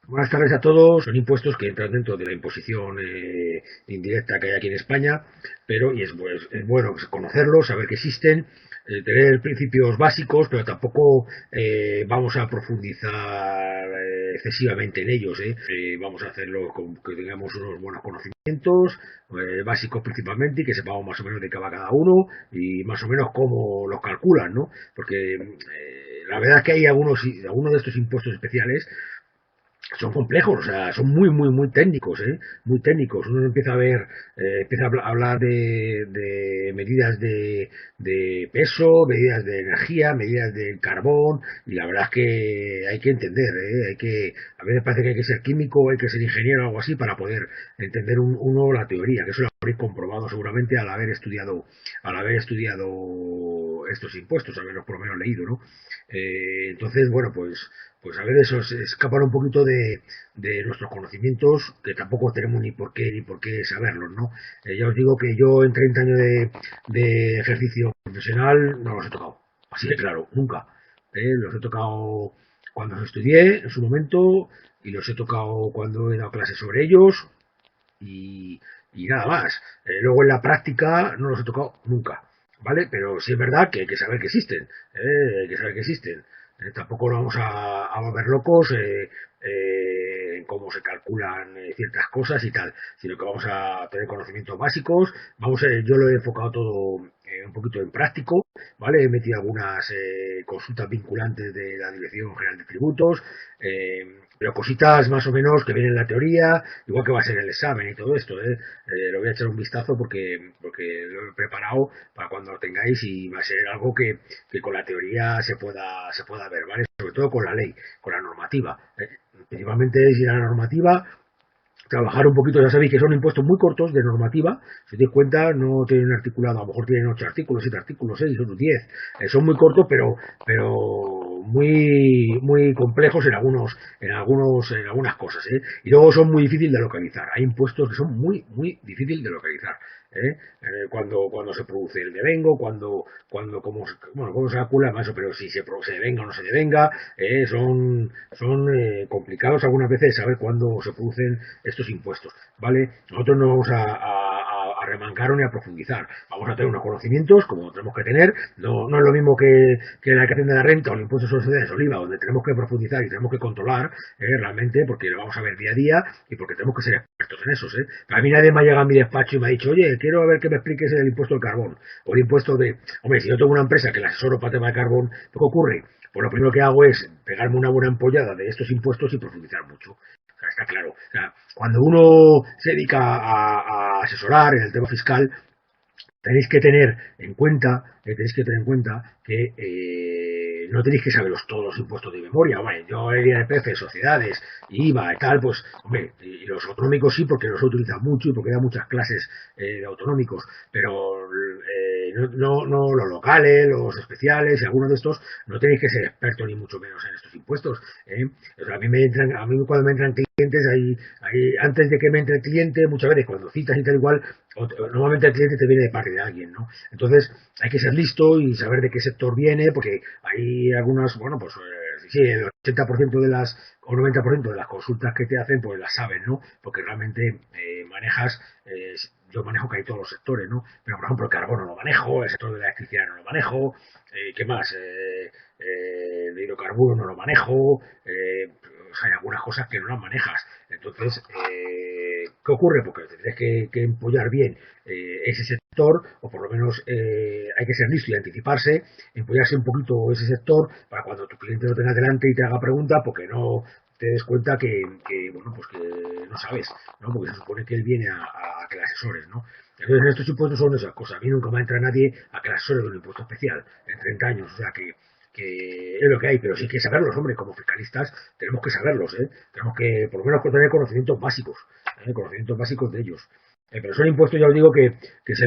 Buenas tardes a todos. Son impuestos que entran dentro de la imposición indirecta que hay aquí en España, pero y es bueno conocerlos, saber que existen, tener principios básicos, pero tampoco vamos a profundizar excesivamente en ellos. Vamos a hacerlo con que tengamos unos buenos conocimientos, básicos principalmente, y que sepamos más o menos de qué va cada uno y más o menos cómo los calculan, ¿no? Porque la verdad es que hay algunos de estos impuestos especiales son complejos, o sea, son muy técnicos, ¿eh? Muy técnicos. Uno empieza a ver, empieza a hablar de medidas de peso, medidas de energía, medidas de carbón, y la verdad es que hay que entender, ¿eh? A veces parece que hay que ser químico, hay que ser ingeniero o algo así para poder entender uno la teoría, que eso lo habréis comprobado seguramente al haber estudiado estos impuestos, haberlos por lo menos leído, ¿no? Entonces, bueno, pues a veces se escapan un poquito de nuestros conocimientos, que tampoco tenemos ni por qué saberlos, ¿no? Ya os digo que yo en 30 años de ejercicio profesional no los he tocado, así de claro, nunca. Los he tocado cuando los estudié en su momento y los he tocado cuando he dado clases sobre ellos y, y nada más. Luego en la práctica no los he tocado nunca, ¿vale? Pero sí es verdad que hay que saber que existen, hay que saber que existen. Tampoco nos vamos a volver locos en cómo se calculan ciertas cosas y tal, sino que vamos a tener conocimientos básicos. Yo lo he enfocado todo un poquito en práctico, ¿vale? He metido algunas consultas vinculantes de la Dirección General de Tributos, pero cositas más o menos que vienen en la teoría, igual que va a ser el examen y todo esto, ¿eh? Lo voy a echar un vistazo porque lo he preparado para cuando lo tengáis y va a ser algo que con la teoría se pueda ver, ¿vale? Sobre todo con la ley, con la normativa. Principalmente es ir a la normativa, trabajar un poquito. Ya sabéis que son impuestos muy cortos de normativa. Si os dais cuenta, no tienen articulado, a lo mejor tienen 8 artículos, 7 artículos, 6 o 10. Son muy cortos, pero muy complejos en algunas cosas, ¿eh? Y luego son muy difíciles de localizar. Hay impuestos que son muy difíciles de localizar. Cuando se produce el devengo, cómo se calcula más, pero si se devenga o no se devenga, son complicados algunas veces saber cuándo se producen estos impuestos, ¿vale? Nosotros no vamos a remangar ni a profundizar, vamos a tener unos conocimientos como tenemos que tener, no es lo mismo que la declaración de la renta o el impuesto sobre sociedades Oliva, donde tenemos que profundizar y tenemos que controlar realmente, porque lo vamos a ver día a día y porque tenemos que ser expertos en esos. A mí nadie me ha llegado a mi despacho y me ha dicho, oye, quiero ver que me expliques el impuesto del carbón o el impuesto de... Hombre, si yo tengo una empresa que la asesoro para tema de carbón, ¿qué ocurre? Pues lo primero que hago es pegarme una buena empollada de estos impuestos y profundizar mucho. O sea, está claro. O sea, cuando uno se dedica a asesorar en el tema fiscal, tenéis que tener en cuenta que no tenéis que saberos todos los impuestos de memoria. Hombre, yo el IRPF, sociedades, IVA y tal, pues, hombre, y los autonómicos sí, porque los he utilizado mucho y porque da muchas clases de autonómicos, pero no los locales, los especiales y algunos de estos no tenéis que ser expertos ni mucho menos en estos impuestos. O sea, a mí cuando me entran clientes, antes de que me entre el cliente, muchas veces cuando citas y tal igual, normalmente el cliente te viene de parte de alguien, ¿no? Entonces hay que ser listo y saber de qué sector viene, porque hay algunas, bueno, pues sí, el 80% o 90% de las consultas que te hacen, pues las saben, ¿no? Porque realmente yo manejo casi todos los sectores, ¿no? Pero por ejemplo el carbono no lo manejo, el sector de la electricidad no lo manejo, ¿qué más? El hidrocarburo no lo manejo, o sea, hay algunas cosas que no las manejas. Entonces, ¿qué ocurre? Porque tendrías que empollar bien ese sector, o por lo menos hay que ser listo y anticiparse, empollarse un poquito ese sector para cuando tu cliente lo tenga delante y te haga pregunta, porque no te des cuenta bueno, pues que no sabes, ¿no? Porque se supone que él viene a que le asesores, ¿no? Entonces, en estos impuestos son esas cosas. A mí nunca me entra nadie a que le asesore de un impuesto especial en 30 años, o sea que es lo que hay, pero sí hay que saberlos, hombre, como fiscalistas tenemos que saberlos, tenemos que por lo menos tener conocimientos básicos de ellos. Pero son impuestos, ya os digo, que se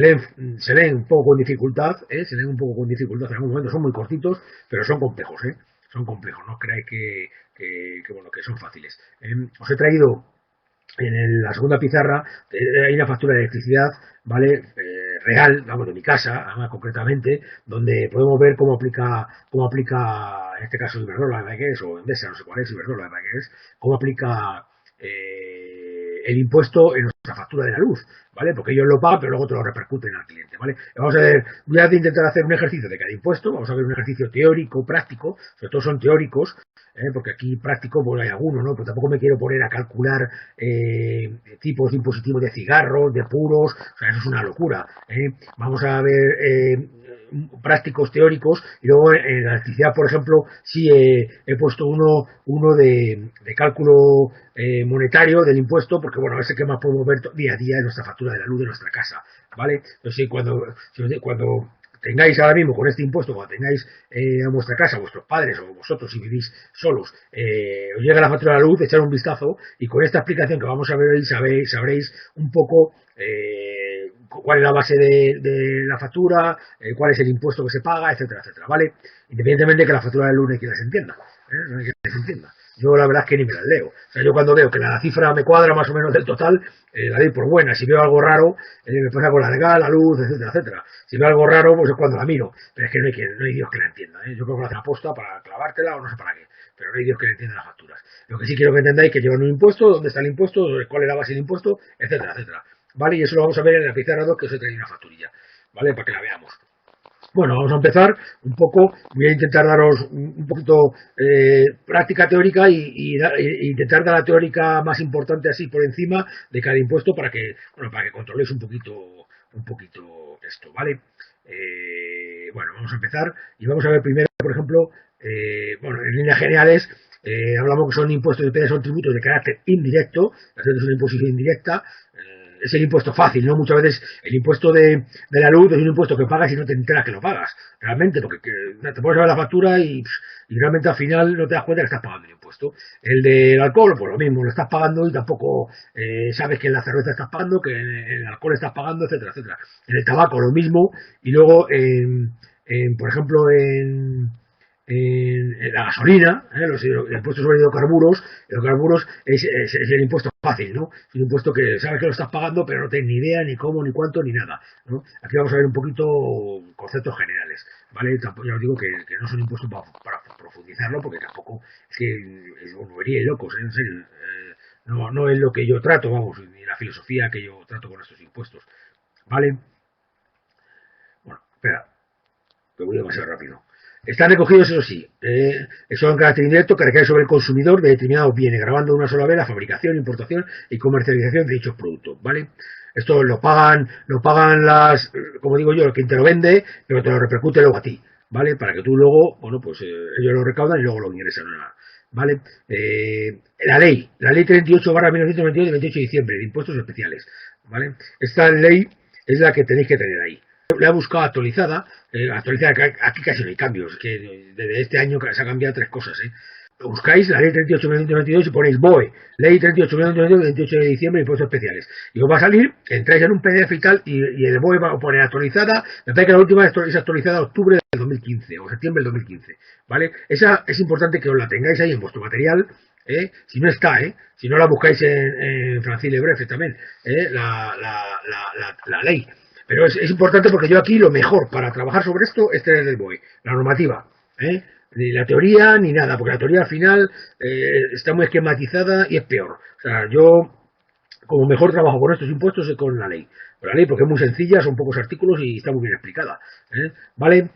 leen un poco con dificultad, se leen un poco con dificultad en algún momento, son muy cortitos, pero son complejos, son complejos, no os creáis bueno, que son fáciles. Os he traído la segunda pizarra hay una factura de electricidad, ¿vale? Real, vamos, de mi casa, además, concretamente, donde podemos ver cómo aplica, en este caso Iberdrola, que es, o Endesa, no sé cuál es, Iberdrola, que es, cómo aplica el impuesto en nuestra factura de la luz, ¿vale? Porque ellos lo pagan, pero luego te lo repercuten al cliente, ¿vale? Vamos a ver, voy a intentar hacer un ejercicio de cada impuesto, vamos a ver un ejercicio teórico, práctico, sobre todo son teóricos, porque aquí práctico pues hay alguno, ¿no? Pues tampoco me quiero poner a calcular tipos de impositivos de cigarros, de puros, o sea, eso es una locura. Vamos a ver prácticos teóricos y luego en la electricidad, por ejemplo, sí he puesto uno de cálculo monetario del impuesto, porque bueno, ese que más podemos ver día a día en nuestra factura de la luz de nuestra casa, ¿vale? Entonces, cuando tengáis ahora mismo con este impuesto, cuando tengáis a vuestra casa, vuestros padres o vosotros si vivís solos, os llega la factura de la luz, echar un vistazo y con esta explicación que vamos a ver hoy sabréis un poco cuál es la base de la factura, cuál es el impuesto que se paga, etcétera, etcétera, ¿vale? Independientemente de que la factura de la luz no hay quien las entienda, no hay quien las entienda. Yo la verdad es que ni me las leo. O sea, yo cuando veo que la cifra me cuadra más o menos del total, la doy por buena. Si veo algo raro, me pasa con la legal, la luz, etcétera, etcétera. Si veo algo raro, pues es cuando la miro. Pero es que no hay Dios que la entienda. Yo creo que lo hace aposta para clavártela o no sé para qué. Pero no hay Dios que le entienda las facturas. Lo que sí quiero que entendáis es que llevan un impuesto, dónde está el impuesto, cuál es la base del impuesto, etcétera, etcétera. ¿Vale? Y eso lo vamos a ver en la pizarra 2 que os he traído una facturilla. ¿Vale? Para que la veamos. Bueno, vamos a empezar un poco, voy a intentar daros un poquito práctica teórica y intentar dar la teórica más importante así por encima de cada impuesto para que controléis un poquito esto, ¿vale? Bueno, vamos a empezar y vamos a ver primero, por ejemplo, bueno, en líneas generales hablamos que son impuestos de son tributos de carácter indirecto, es una imposición indirecta, es el impuesto fácil, ¿no? Muchas veces el impuesto de la luz es un impuesto que pagas y no te enteras que lo pagas, realmente, porque te pones a ver la factura y realmente al final no te das cuenta que estás pagando el impuesto. El del alcohol, pues lo mismo, lo estás pagando y tampoco sabes que en la cerveza estás pagando, que en el alcohol estás pagando, etcétera, etcétera. En el tabaco lo mismo, y luego, por ejemplo, en la gasolina, los impuestos sobre hidrocarburos es el impuesto fácil, ¿no? Es un impuesto que sabes que lo estás pagando, pero no tienes ni idea, ni cómo, ni cuánto, ni nada, ¿no? Aquí vamos a ver un poquito conceptos generales, ¿vale? Ya os digo que no son impuestos para profundizarlo, porque tampoco es que os volveríais locos, ¿eh? En serio, no es lo que yo trato, vamos, ni la filosofía que yo trato con estos impuestos, ¿vale? Bueno, espera, que voy demasiado rápido. Están recogidos, eso sí, son carácter indirecto que recae sobre el consumidor de determinados bienes, grabando de una sola vez la fabricación, importación y comercialización de dichos productos, ¿vale? Esto lo pagan como digo yo, el que te lo vende, pero te lo repercute luego a ti, ¿vale? Para que tú luego, bueno, pues ellos lo recaudan y luego lo ingresan, ¿vale? La ley 38/1992 de 28 de diciembre de impuestos especiales, ¿vale? Esta ley es la que tenéis que tener ahí. La he buscado actualizada, aquí casi no hay cambios, que desde este año se han cambiado 3 cosas, Buscáis la ley 38/1992 y ponéis BOE, ley 38/1992 de 28 de diciembre de impuestos especiales. Y os va a salir, entráis en un PDF y tal, y el BOE va a poner actualizada, me parece que la última es actualizada en octubre del 2015, o septiembre del 2015, ¿vale? Esa es importante que os la tengáis ahí en vuestro material, si no está, si no la buscáis en Francis Lebrefe también, la ley. Pero es importante porque yo aquí lo mejor para trabajar sobre esto es tener el BOE, la normativa, ni la teoría ni nada, porque la teoría al final está muy esquematizada y es peor. O sea, yo como mejor trabajo con estos impuestos es con la ley. Con la ley porque es muy sencilla, son pocos artículos y está muy bien explicada. ¿Vale?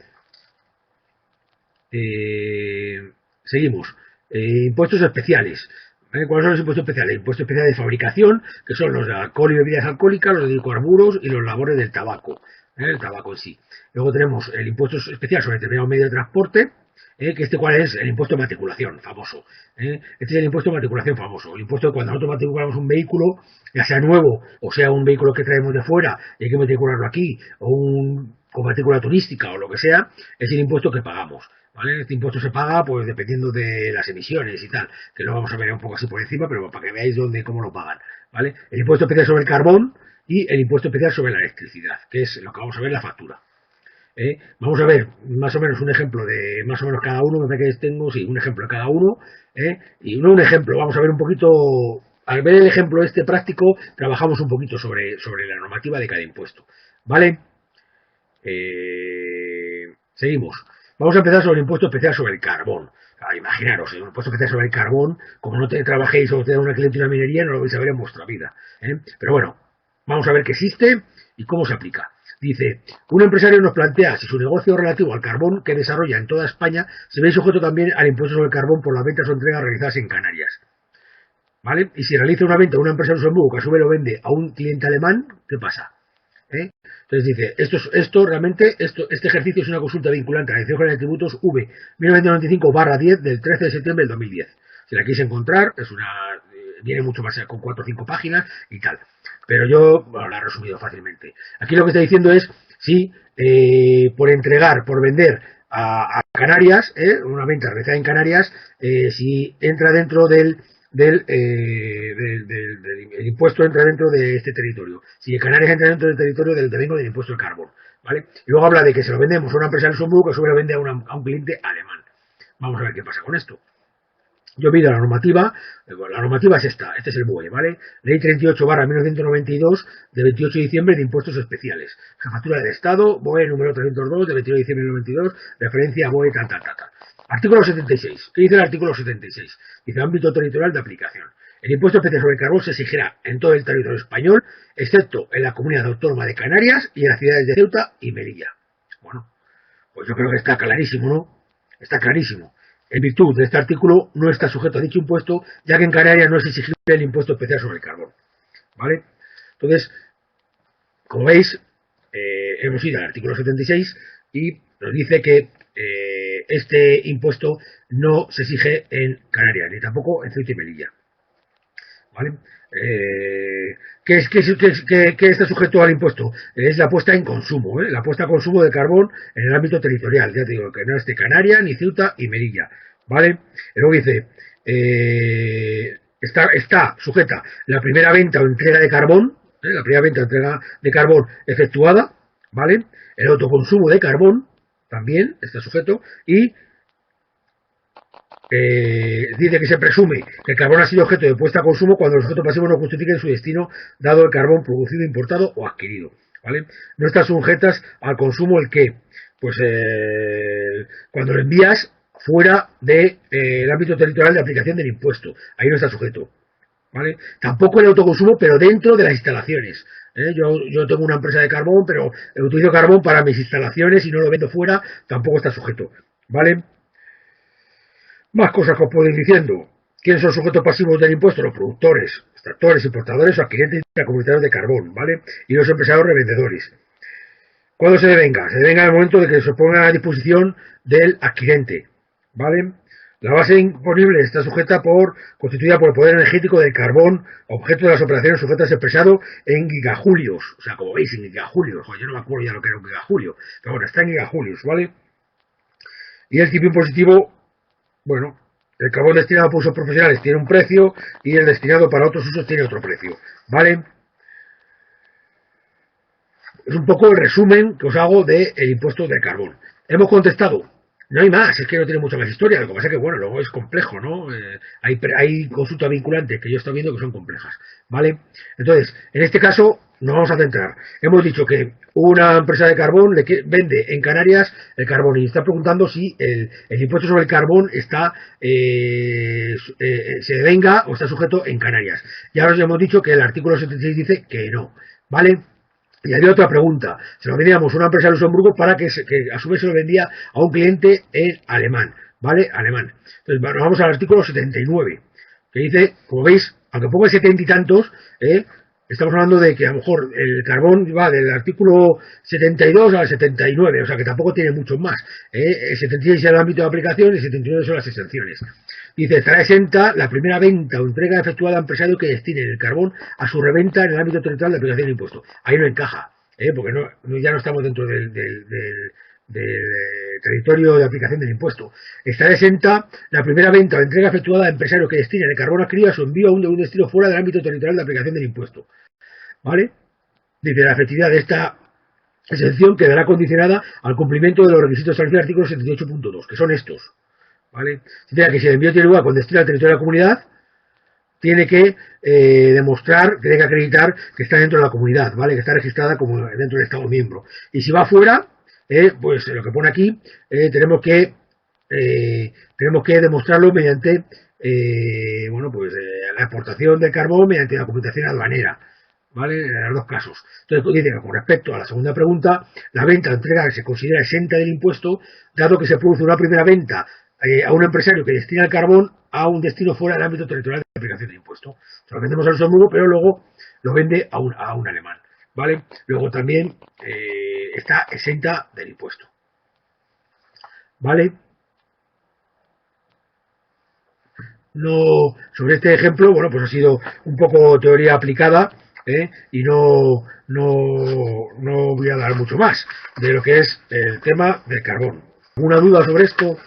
Seguimos. Impuestos especiales. ¿Cuáles son los impuestos especiales? Impuestos especiales de fabricación, que son los de alcohol y bebidas alcohólicas, los de hidrocarburos y los labores del tabaco, el tabaco en sí. Luego tenemos el impuesto especial sobre determinados medios de transporte, que cuál es el impuesto de matriculación, famoso. Este es el impuesto de matriculación famoso. El impuesto de cuando nosotros matriculamos un vehículo, ya sea nuevo o sea un vehículo que traemos de fuera y hay que matricularlo aquí, o con matrícula turística o lo que sea, es el impuesto que pagamos. ¿Vale? Este impuesto se paga pues dependiendo de las emisiones y tal, que lo vamos a ver un poco así por encima, pero para que veáis cómo lo pagan, ¿vale? El impuesto especial sobre el carbón y el impuesto especial sobre la electricidad, que es lo que vamos a ver en la factura. Vamos a ver más o menos un ejemplo de más o menos cada uno, me parece que tengo, sí, un ejemplo de cada uno, y no un ejemplo, vamos a ver un poquito al ver el ejemplo este práctico, trabajamos un poquito sobre la normativa de cada impuesto. ¿Vale? Seguimos. Vamos a empezar sobre el impuesto especial sobre el carbón. Imaginaros, el impuesto especial sobre el carbón, como no te trabajéis o te da una cliente y una minería, no lo vais a ver en vuestra vida. Pero bueno, vamos a ver qué existe y cómo se aplica. Dice, un empresario nos plantea si su negocio relativo al carbón que desarrolla en toda España se ve sujeto también al impuesto sobre el carbón por las ventas o entregas realizadas en Canarias. ¿Vale? Y si realiza una venta a una empresa de Luxemburgo que a su vez lo vende a un cliente alemán, ¿qué pasa? Entonces dice, este ejercicio es una consulta vinculante a la Dirección General de Tributos V 1995/10 del 13 de septiembre del 2010. Si la quise encontrar, viene mucho más con 4 o 5 páginas y tal. Pero yo la he resumido fácilmente. Aquí lo que está diciendo es si por entregar, por vender a Canarias, una venta realizada en Canarias, si entra dentro del el impuesto entra dentro de este territorio. Si Canarias entra dentro del territorio del devengo del impuesto del carbón, ¿vale? Y luego habla de que se lo vendemos a una empresa de Luxemburgo que se lo vende a un cliente alemán. Vamos a ver qué pasa con esto. Yo pido la normativa es esta, este es el BOE, ¿vale? Ley 38/1992 de 28 de diciembre de impuestos especiales. Jefatura del Estado, BOE número 302 de 22 de diciembre del 92, referencia a BOE tal. Artículo 76. ¿Qué dice el artículo 76? Dice ámbito territorial de aplicación. El impuesto especial sobre el carbón se exigirá en todo el territorio español, excepto en la comunidad autónoma de Canarias y en las ciudades de Ceuta y Melilla. Bueno, pues yo creo que está clarísimo, ¿no? Está clarísimo. En virtud de este artículo no está sujeto a dicho impuesto, ya que en Canarias no es exigible el impuesto especial sobre el carbón. ¿Vale? Entonces, como veis, hemos ido al artículo 76 y nos dice que este impuesto no se exige en Canarias, ni tampoco en Ceuta y Melilla. ¿Vale? ¿Qué está sujeto al impuesto? Es la puesta en consumo, la puesta a consumo de carbón en el ámbito territorial. Ya te digo, que no es de Canarias, ni Ceuta y Melilla. ¿Vale? Y luego dice, está sujeta la primera venta o entrega de carbón, la primera venta o entrega de carbón efectuada, ¿vale? El autoconsumo de carbón también está sujeto y dice que se presume que el carbón ha sido objeto de puesta a consumo cuando los objetos pasivos no justifiquen su destino dado el carbón producido, importado o adquirido, ¿vale? No están sujetas al consumo el que, pues cuando lo envías fuera del ámbito territorial de aplicación del impuesto, ahí no está sujeto, ¿vale? Tampoco el autoconsumo, pero dentro de las instalaciones. Yo tengo una empresa de carbón, pero utilizo carbón para mis instalaciones y no lo vendo fuera, tampoco está sujeto, ¿vale? Más cosas que os puedo ir diciendo. ¿Quiénes son sujetos pasivos del impuesto? Los productores, extractores, importadores o adquirientes comunitarios de carbón, ¿vale? Y los empresarios revendedores. ¿Cuándo se devenga? Se devenga en el momento de que se ponga a disposición del adquirente, ¿vale? La base imponible está constituida por el poder energético del carbón, objeto de las operaciones sujetas expresado en gigajulios. O sea, como veis, en gigajulios. Yo no me acuerdo ya lo que era un gigajulio. Pero bueno, está en gigajulios, ¿vale? Y el tipo impositivo, bueno, el carbón destinado para usos profesionales tiene un precio y el destinado para otros usos tiene otro precio, ¿vale? Es un poco el resumen que os hago del impuesto del carbón. Hemos contestado. No hay más, es que no tiene mucha más historia. Lo que pasa es que, bueno, luego es complejo, ¿no? Hay consultas vinculantes que yo estoy viendo que son complejas, ¿vale? Entonces, en este caso, nos vamos a centrar. Hemos dicho que una empresa de carbón le vende en Canarias el carbón y está preguntando si el impuesto sobre el carbón está se devenga o está sujeto en Canarias. Ya os hemos dicho que el artículo 76 dice que no, ¿vale? Y había otra pregunta. Se lo vendíamos a una empresa de Luxemburgo para que a su vez se lo vendía a un cliente en alemán, ¿vale? Alemán. Entonces, vamos al artículo 79, que dice, como veis, aunque ponga 70 y tantos, estamos hablando de que a lo mejor el carbón va del artículo 72 al 79, o sea que tampoco tiene muchos más. El 76 es el ámbito de aplicación y el 79 son las exenciones. Dice, estará exenta la primera venta o entrega efectuada a empresario que destine el carbón a su reventa en el ámbito territorial de aplicación de impuesto. Ahí no encaja, porque ya no estamos dentro del territorio de aplicación del impuesto. Estará exenta la primera venta o entrega efectuada a empresario que destine el carbón adquirido a su envío a un destino fuera del ámbito territorial de aplicación del impuesto. ¿Vale? Dice, la efectividad de esta exención quedará condicionada al cumplimiento de los requisitos establecidos en el artículo 78.2, que son estos. ¿Vale? Significa que si el envío tiene lugar con destino al territorio de la comunidad, tiene que demostrar, tiene que acreditar que está dentro de la comunidad, ¿vale? Que está registrada como dentro del Estado miembro. Y si va fuera, pues lo que pone aquí, tenemos que demostrarlo mediante la exportación del carbón mediante la documentación aduanera, ¿vale? En los dos casos. Entonces, dice que con respecto a la segunda pregunta, la venta o entrega se considera exenta del impuesto, dado que se produce una primera venta a un empresario que destina el carbón a un destino fuera del ámbito territorial de aplicación del impuesto. Se lo vendemos a Luxemburgo, pero luego lo vende a un alemán, ¿vale? Luego también está exenta del impuesto, ¿vale? No, sobre este ejemplo, bueno, pues ha sido un poco teoría aplicada, y no voy a dar mucho más de lo que es el tema del carbón. ¿Alguna duda sobre esto?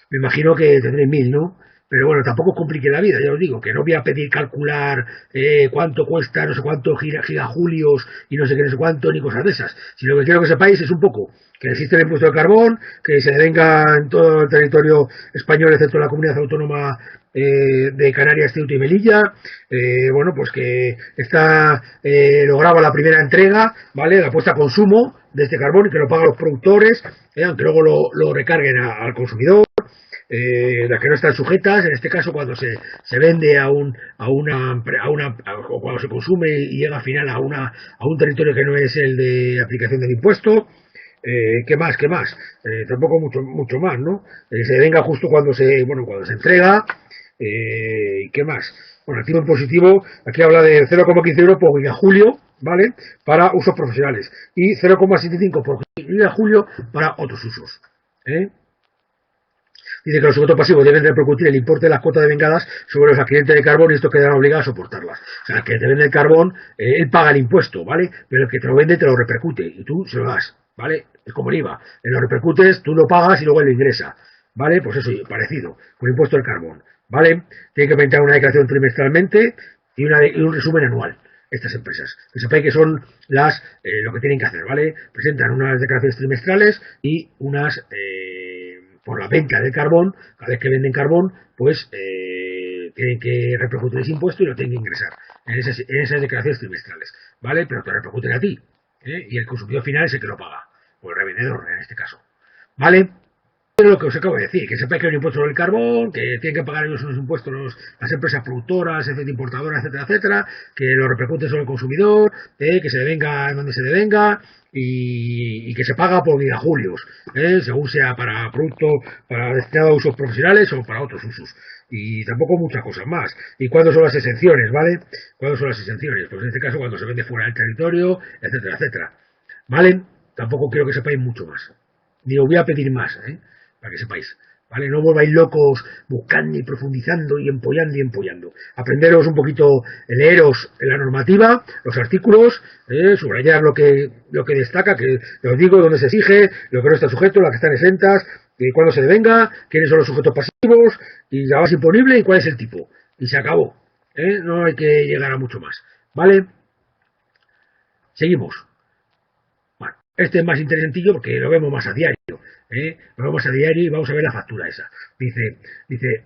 Me imagino que tendréis mil, ¿no? Pero bueno, tampoco os complique la vida, ya os digo, que no voy a pedir calcular cuánto cuesta, no sé cuántos gigajulios y no sé qué, no sé cuánto, ni cosas de esas. Sino que quiero que sepáis es un poco que existe el impuesto de carbón, que se devenga en todo el territorio español, excepto la comunidad autónoma de Canarias, Ceuta y Melilla. Bueno, pues que está lograba la primera entrega, ¿vale? La puesta a consumo de este carbón y que lo pagan los productores, aunque luego lo recarguen al consumidor. Las que no están sujetas, en este caso cuando se vende o cuando se consume y llega al final a un territorio que no es el de aplicación del impuesto. ¿Qué más? Tampoco mucho más, ¿no? Se venga justo cuando se entrega. ¿Qué más? Bueno, activo impositivo, aquí habla de 0,15 euros por gigajulio, ¿vale? Para usos profesionales y 0,75 por gigajulio para otros usos. Dice que los sujetos pasivos deben repercutir el importe de las cuotas de vengadas sobre los adquirientes de carbón y estos quedarán obligados a soportarlas. O sea, el que te vende el carbón, él paga el impuesto, ¿vale? Pero el que te lo vende te lo repercute y tú se lo das, ¿vale? Es como el IVA. En lo repercutes, tú lo pagas y luego él lo ingresa, ¿vale? Pues eso, parecido, con el impuesto del carbón, ¿vale? Tiene que presentar una declaración trimestralmente y un resumen anual. Estas empresas, que sepáis que son lo que tienen que hacer, ¿vale? Presentan unas declaraciones trimestrales y unas por la venta del carbón. Cada vez que venden carbón, pues tienen que repercutir ese impuesto y lo tienen que ingresar en esas declaraciones trimestrales, ¿vale? Pero te repercuten a ti, y el consumidor final es el que lo paga, o el revendedor en este caso, ¿vale? Lo que os acabo de decir, que sepáis que hay un impuesto sobre el carbón, que tienen que pagar ellos unos impuestos las empresas productoras, etcétera, importadoras, etcétera, que lo repercute sobre el consumidor, que se devenga en donde se devenga y que se paga por gigajulios, según sea para destinado a usos profesionales o para otros usos. Y tampoco muchas cosas más. ¿Y cuándo son las exenciones, vale? ¿Cuándo son las exenciones? Pues en este caso cuando se vende fuera del territorio, etcétera, ¿vale? Tampoco quiero que sepáis mucho más. Ni os voy a pedir más, para que sepáis, ¿vale? No volváis locos buscando y profundizando y empollando. Aprenderos un poquito, leeros la normativa, los artículos, subrayar lo que destaca, que os digo dónde se exige, lo que no está sujeto, las que están exentas, cuándo se devenga, quiénes son los sujetos pasivos, y la base imponible y cuál es el tipo. Y se acabó. No hay que llegar a mucho más, ¿vale? Seguimos. Bueno, este es más interesantillo porque lo vemos más a diario. Lo vemos a diario y vamos a ver la factura esa. Dice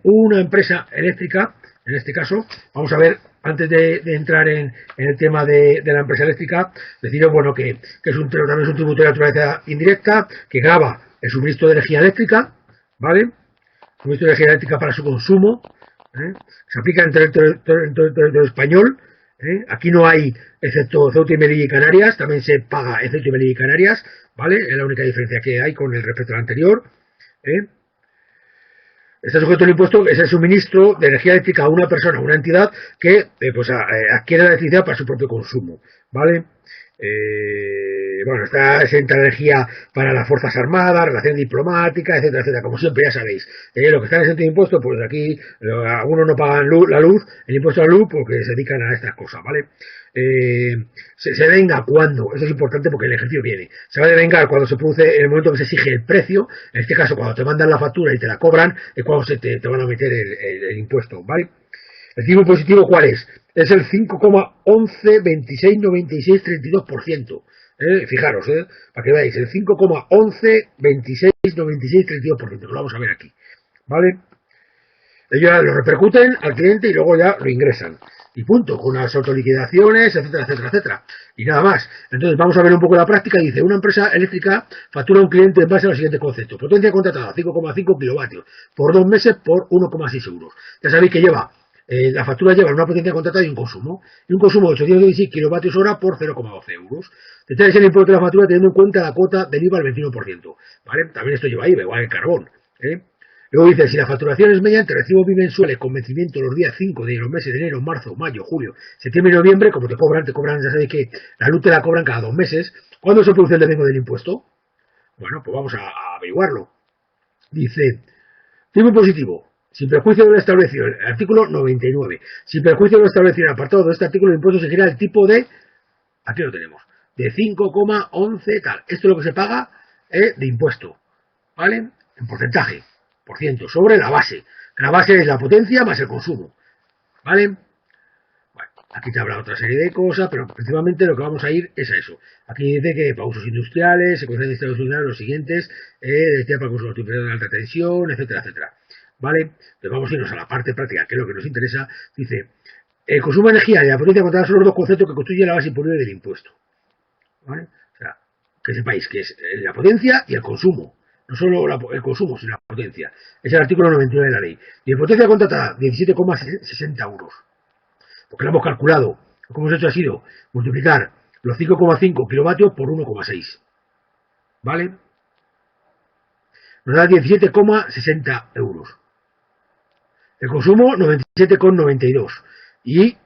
una empresa eléctrica, en este caso, vamos a ver, antes de entrar en el tema de la empresa eléctrica, deciros, bueno, que también es un tributo de naturaleza indirecta, que grava el suministro de energía eléctrica, ¿vale? Suministro de energía eléctrica para su consumo, se aplica en el territorio español. Aquí no hay, excepto Ceuta y Melilla y Canarias, también se paga en Ceuta y Melilla y Canarias, ¿vale? Es la única diferencia que hay con el respecto al anterior. Está sujeto al impuesto, es el suministro de energía eléctrica a una persona, a una entidad que adquiere la electricidad para su propio consumo, ¿vale? Está exenta la energía para las Fuerzas Armadas, relaciones diplomáticas, etcétera, como siempre ya sabéis. Lo que están exentos de impuestos, pues aquí algunos no pagan el impuesto a la luz, porque se dedican a estas cosas, ¿vale? Se venga cuando, eso es importante porque el ejercicio viene. Se va a devengar cuando se produce, en el momento que se exige el precio, en este caso cuando te mandan la factura y te la cobran, es cuando te van a meter el impuesto, ¿vale? ¿El tipo positivo cuál es? Es el 5,11269632%. Fijaros, para que veáis, el 5,11269632%, que lo vamos a ver aquí, ¿vale? Ellos ya lo repercuten al cliente y luego ya lo ingresan. Y punto, con las autoliquidaciones, etcétera, etcétera, etcétera. Y nada más. Entonces vamos a ver un poco la práctica. Dice, una empresa eléctrica factura a un cliente en base al siguiente concepto. Potencia contratada, 5,5 kilovatios, por 2 meses por 1,6 euros. Ya sabéis que lleva, la factura lleva una potencia contratada y un consumo. Y un consumo de 816 kilovatios hora por 0,12 euros. Detalles el importe de la factura teniendo en cuenta la cuota del IVA al 21%. ¿Vale? También esto lleva IVA, igual el carbón. Luego dice, si la facturación es mediante recibos bimensuales con vencimiento los días 5 de los meses de enero, marzo, mayo, julio, septiembre y noviembre, como te cobran, ya sabéis que la luz te la cobran cada 2 meses. ¿Cuándo se produce el devengo del impuesto? Bueno, pues vamos a averiguarlo. Dice, tipo positivo, sin perjuicio de lo establecido, el artículo 99, sin perjuicio de lo establecido en el apartado de este artículo, el impuesto seguirá el tipo de, aquí lo tenemos, de 5,11 tal. Esto es lo que se paga de impuesto, ¿vale? En porcentaje. Por ciento, sobre la base. La base es la potencia más el consumo. ¿Vale? Bueno, aquí te habla otra serie de cosas, pero principalmente lo que vamos a ir es a eso. Aquí dice que para usos industriales, se conceden Estados Unidos los siguientes, decía para usos de alta tensión, etcétera, etcétera. ¿Vale? Pues vamos a irnos a la parte práctica, que es lo que nos interesa. Dice, el consumo de energía y la potencia contratada son los dos conceptos que constituyen la base imponible del impuesto. ¿Vale? O sea, que sepáis que es la potencia y el consumo. No solo el consumo, sino la potencia. Es el artículo 99 de la ley. Y en potencia contratada, 17,60 euros. Porque lo hemos calculado. Lo que hemos hecho ha sido multiplicar los 5,5 kilovatios por 1,6. ¿Vale? Nos da 17,60 euros. El consumo, 97,92. Y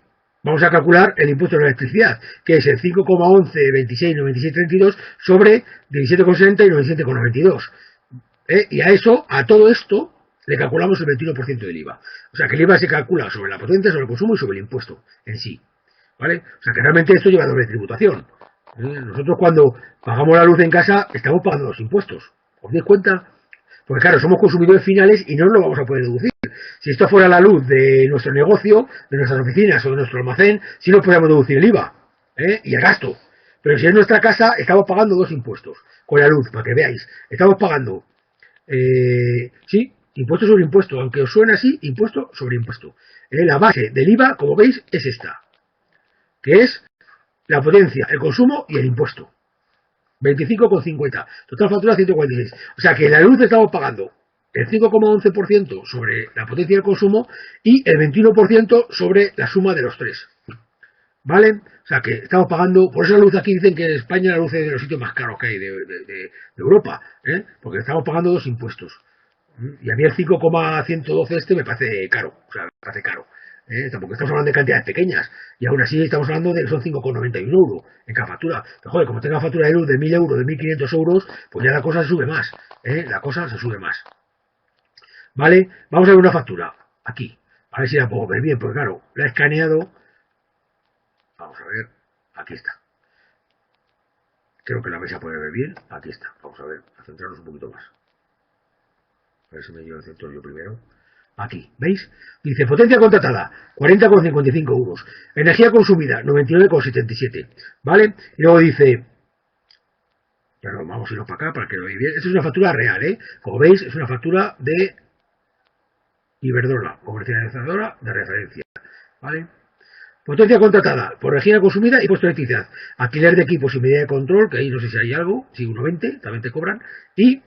vamos a calcular el impuesto de la electricidad, que es el 5,11, 26, 96, 32 sobre 17,60 y 97,92. Y a eso, a todo esto, le calculamos el 21% del IVA. O sea que el IVA se calcula sobre la potencia, sobre el consumo y sobre el impuesto en sí. ¿Vale? O sea que realmente esto lleva doble tributación. Nosotros cuando pagamos la luz en casa, estamos pagando los impuestos. ¿Os dais cuenta? Porque claro, somos consumidores finales y no nos lo vamos a poder deducir. Si esto fuera la luz de nuestro negocio, de nuestras oficinas o de nuestro almacén, sí nos podríamos deducir el IVA y el gasto. Pero si es nuestra casa, estamos pagando dos impuestos con la luz, para que veáis. Estamos pagando, sí, impuesto sobre impuesto, aunque os suene así, impuesto sobre impuesto. La base del IVA, como veis, es esta, que es la potencia, el consumo y el impuesto. 25,50. Total factura 146. O sea que la luz estamos pagando el 5,11% sobre la potencia del consumo y el 21% sobre la suma de los tres. ¿Vale? O sea que estamos pagando, por eso la luz aquí dicen que en España la luz es de los sitios más caros que hay de Europa, porque estamos pagando dos impuestos. Y a mí el 5,112 este me parece caro, o sea, me parece caro. Tampoco estamos hablando de cantidades pequeñas, y aún así estamos hablando de que son 5,91 euros en cada factura. Pero joder, como tenga factura de luz de 1.000 euros, de 1.500 euros, pues ya la cosa se sube más, la cosa se sube más. ¿Vale? Vamos a ver una factura, aquí, a ver si la puedo ver bien, porque claro, la he escaneado. Vamos a ver, aquí está. Creo que la vais a poder ver bien, aquí está. Vamos a ver, a centrarnos un poquito más. A ver si me llevo el centro yo primero. Aquí, ¿veis? Dice, potencia contratada, 40,55 euros. Energía consumida, 99,77. ¿Vale? Y luego dice, ya no, vamos a irnos para acá para que lo veáis bien. Esta es una factura real, Como veis, es una factura de Iberdrola, comercializadora de referencia. ¿Vale? Potencia contratada por energía consumida y puesto de electricidad. Alquiler de equipos y medida de control, que ahí no sé si hay algo, si 1,20, también te cobran. Y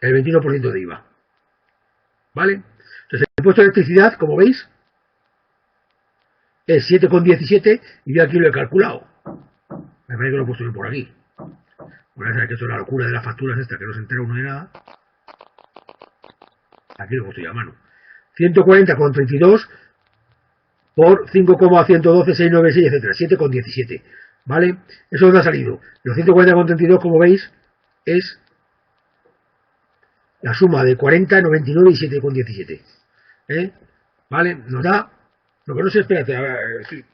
el 21% de IVA. ¿Vale? Entonces, el impuesto de electricidad, como veis, es 7,17 y yo aquí lo he calculado. Me parece que lo he puesto yo por aquí. Voy a saber que esto es la locura de las facturas esta, que no se entera uno de nada. Aquí lo he puesto yo a mano. 140,32 por 5,112, 696, etcétera, 7,17. ¿Vale? Eso nos ha salido. Los 140,32, como veis, es la suma de 40, 99 y 7,17. ¿Vale? Nos da, lo que no sé, espérate, a ver,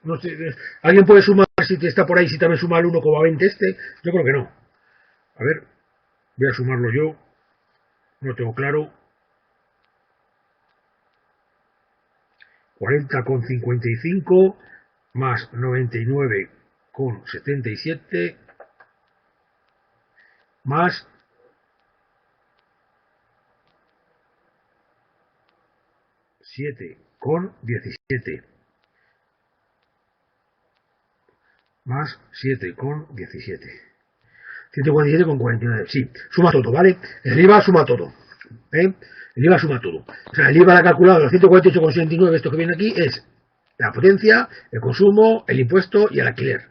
no sé, alguien puede sumar, si está por ahí, si también suma el 1,20 este, yo creo que no. A ver, voy a sumarlo yo, no tengo claro. 40,55 más 99,77 más 7,17 más 7,17. 147,49. Sí, suma todo, ¿vale? El IVA suma todo. ¿Eh? El IVA suma todo. O sea, el IVA la ha calculado, los 148,79, esto que viene aquí, es la potencia, el consumo, el impuesto y el alquiler.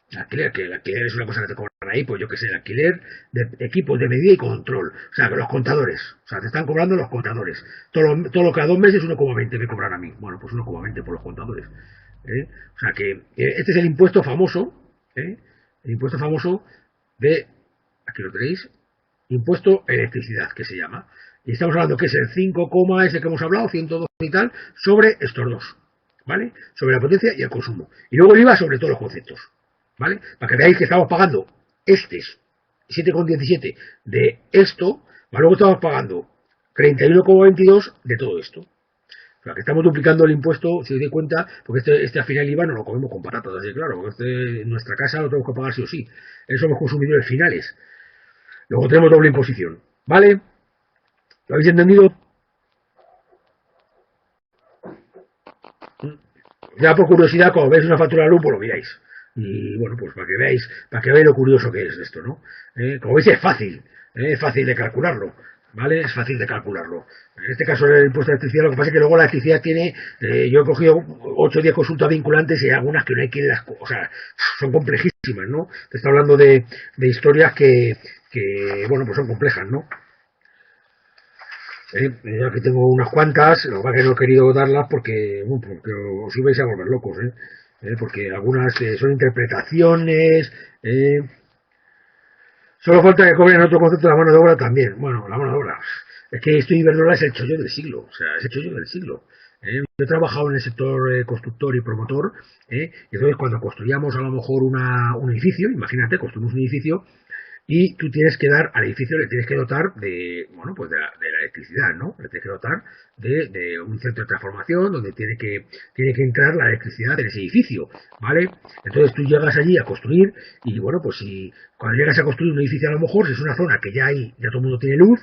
El alquiler, que el alquiler es una cosa que te cobran ahí, pues yo que sé, el alquiler de equipos de medida y control. O sea, que los contadores. O sea, te están cobrando los contadores. Todo lo cada 2 meses 1,20 me cobran a mí. Bueno, pues 1,20 por los contadores. O sea que este es el impuesto famoso. El impuesto famoso de, aquí lo tenéis, impuesto electricidad, que se llama. Y estamos hablando que es el 5, ese que hemos hablado, 112 y tal, sobre estos dos. ¿Vale? Sobre la potencia y el consumo. Y luego el IVA sobre todos los conceptos. ¿Vale? Para que veáis que estamos pagando 7,17 de esto, más luego estamos pagando 31,22 de todo esto. O sea, que estamos duplicando el impuesto, si os dais cuenta, porque este al final IVA no lo comemos con patatas, así claro, porque en nuestra casa lo tenemos que pagar sí o sí. Somos consumidores finales. Luego tenemos doble imposición. ¿Vale? ¿Lo habéis entendido? Ya por curiosidad, cuando veis una factura de luz, pues lo miráis. Y bueno, pues para que veáis lo curioso que es esto, ¿no? Como veis es fácil de calcularlo, ¿vale? Es fácil de calcularlo. En este caso el impuesto de electricidad, lo que pasa es que luego la electricidad tiene, yo he cogido 8 o 10 consultas vinculantes y hay algunas que no hay quien las, o sea, son complejísimas, ¿no? Te está hablando de historias que, bueno, pues son complejas, ¿no? Yo aquí tengo unas cuantas, lo que pasa es que no he querido darlas porque os ibais a volver locos, porque algunas son interpretaciones, solo falta que cobren otro concepto de la mano de obra también. Bueno, la mano de obra, es que esto Iberdrola es el chollo del siglo, o sea, es el chollo del siglo. Yo he trabajado en el sector constructor y promotor, y entonces cuando construíamos a lo mejor un edificio, imagínate, construimos un edificio, y tú tienes que dar al edificio, le tienes que dotar de, bueno, pues de la electricidad, ¿no? Le tienes que dotar de un centro de transformación donde tiene que entrar la electricidad en ese edificio, ¿vale? Entonces tú llegas allí a construir y, bueno, pues si cuando llegas a construir un edificio a lo mejor, si es una zona que ya ya todo el mundo tiene luz,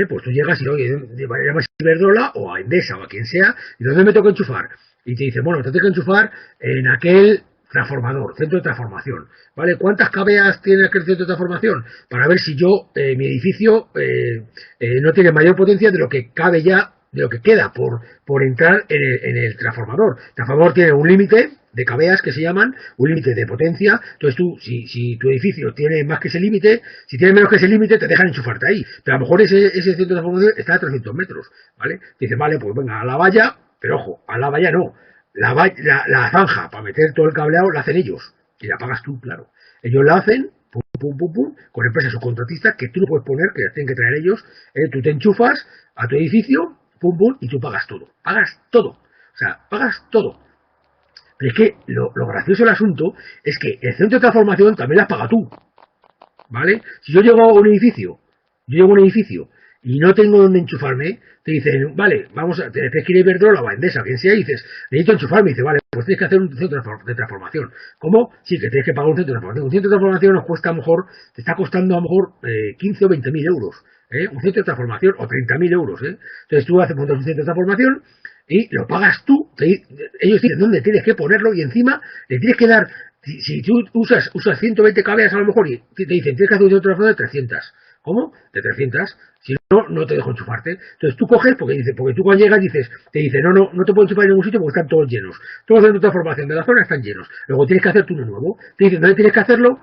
pues tú llegas y, oye, llamas a Iberdrola o a Endesa o a quien sea, y ¿dónde me tengo que enchufar? Y te dice, bueno, te tengo que enchufar en aquel transformador, centro de transformación, ¿vale? ¿Cuántas cabeas tiene aquel centro de transformación? Para ver si mi edificio no tiene mayor potencia de lo que cabe ya, de lo que queda por entrar en el transformador. El transformador tiene un límite de cabeas que se llaman, un límite de potencia, entonces tú, si tu edificio tiene más que ese límite, si tiene menos que ese límite, te dejan enchufarte ahí, pero a lo mejor ese centro de transformación está a 300 metros, ¿vale? Dices, vale, pues venga, a la valla, pero ojo, a la valla no, la zanja para meter todo el cableado la hacen ellos y la pagas tú, claro. Ellos la hacen, pum, pum, pum, pum, con empresas subcontratistas que tú no puedes poner, que las tienen que traer ellos. Tú te enchufas a tu edificio, pum, pum, y tú pagas todo. Pagas todo. O sea, pagas todo. Pero es que lo gracioso del asunto es que el centro de transformación también las paga tú. ¿Vale? Si yo llego a un edificio, y no tengo donde enchufarme, te dicen, vale, tienes que ir a Iberdrola o a Endesa, quien sea, y dices, necesito enchufarme, y dice, vale, pues tienes que hacer un centro de transformación. ¿Cómo? Sí, que tienes que pagar un centro de transformación. Un centro de transformación nos cuesta a lo mejor, te está costando a lo mejor 15 o 20.000 euros. Un centro de transformación, o 30.000 euros. Entonces tú haces un centro de transformación y lo pagas tú. Ellos dicen dónde tienes que ponerlo y encima le tienes que dar. Si tú usas 120 cabeas a lo mejor y te dicen tienes que hacer un centro de transformación de 300. ¿Cómo? De 300. Si no, no te dejo enchufarte. Entonces tú coges, porque tú cuando llegas te dice, no te puedo enchufar en ningún sitio porque están todos llenos. Todos los centros de transformación de la zona están llenos. Luego tienes que hacer tú uno nuevo. Te dicen, ¿dónde tienes que hacerlo?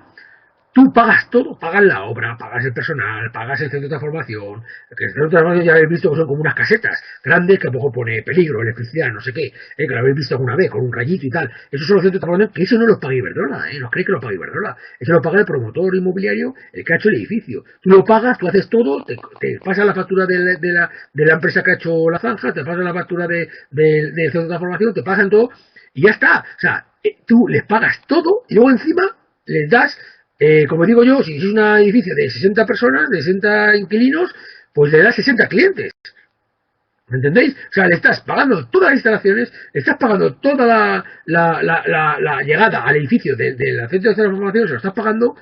Tú pagas todo, pagas la obra, pagas el personal, pagas el centro de transformación, que el centro de transformación ya habéis visto que son como unas casetas grandes que a lo mejor pone peligro, electricidad, no sé qué, que lo habéis visto alguna vez con un rayito y tal. Esos son los centros de transformación, que eso no los paga Iberdrola, no creéis que lo paga Iberdrola. Eso lo paga el promotor inmobiliario, el que ha hecho el edificio. Tú lo pagas, tú haces todo, te pasas la factura de la empresa que ha hecho la zanja, te pasas la factura del centro de transformación, te pasan todo y ya está. O sea, tú les pagas todo y luego encima les das. Como digo yo, si es un edificio de 60 personas, de 60 inquilinos, pues le das 60 clientes. ¿Me entendéis? O sea, le estás pagando todas las instalaciones, le estás pagando toda la llegada al edificio del centro de transformación, se lo estás pagando.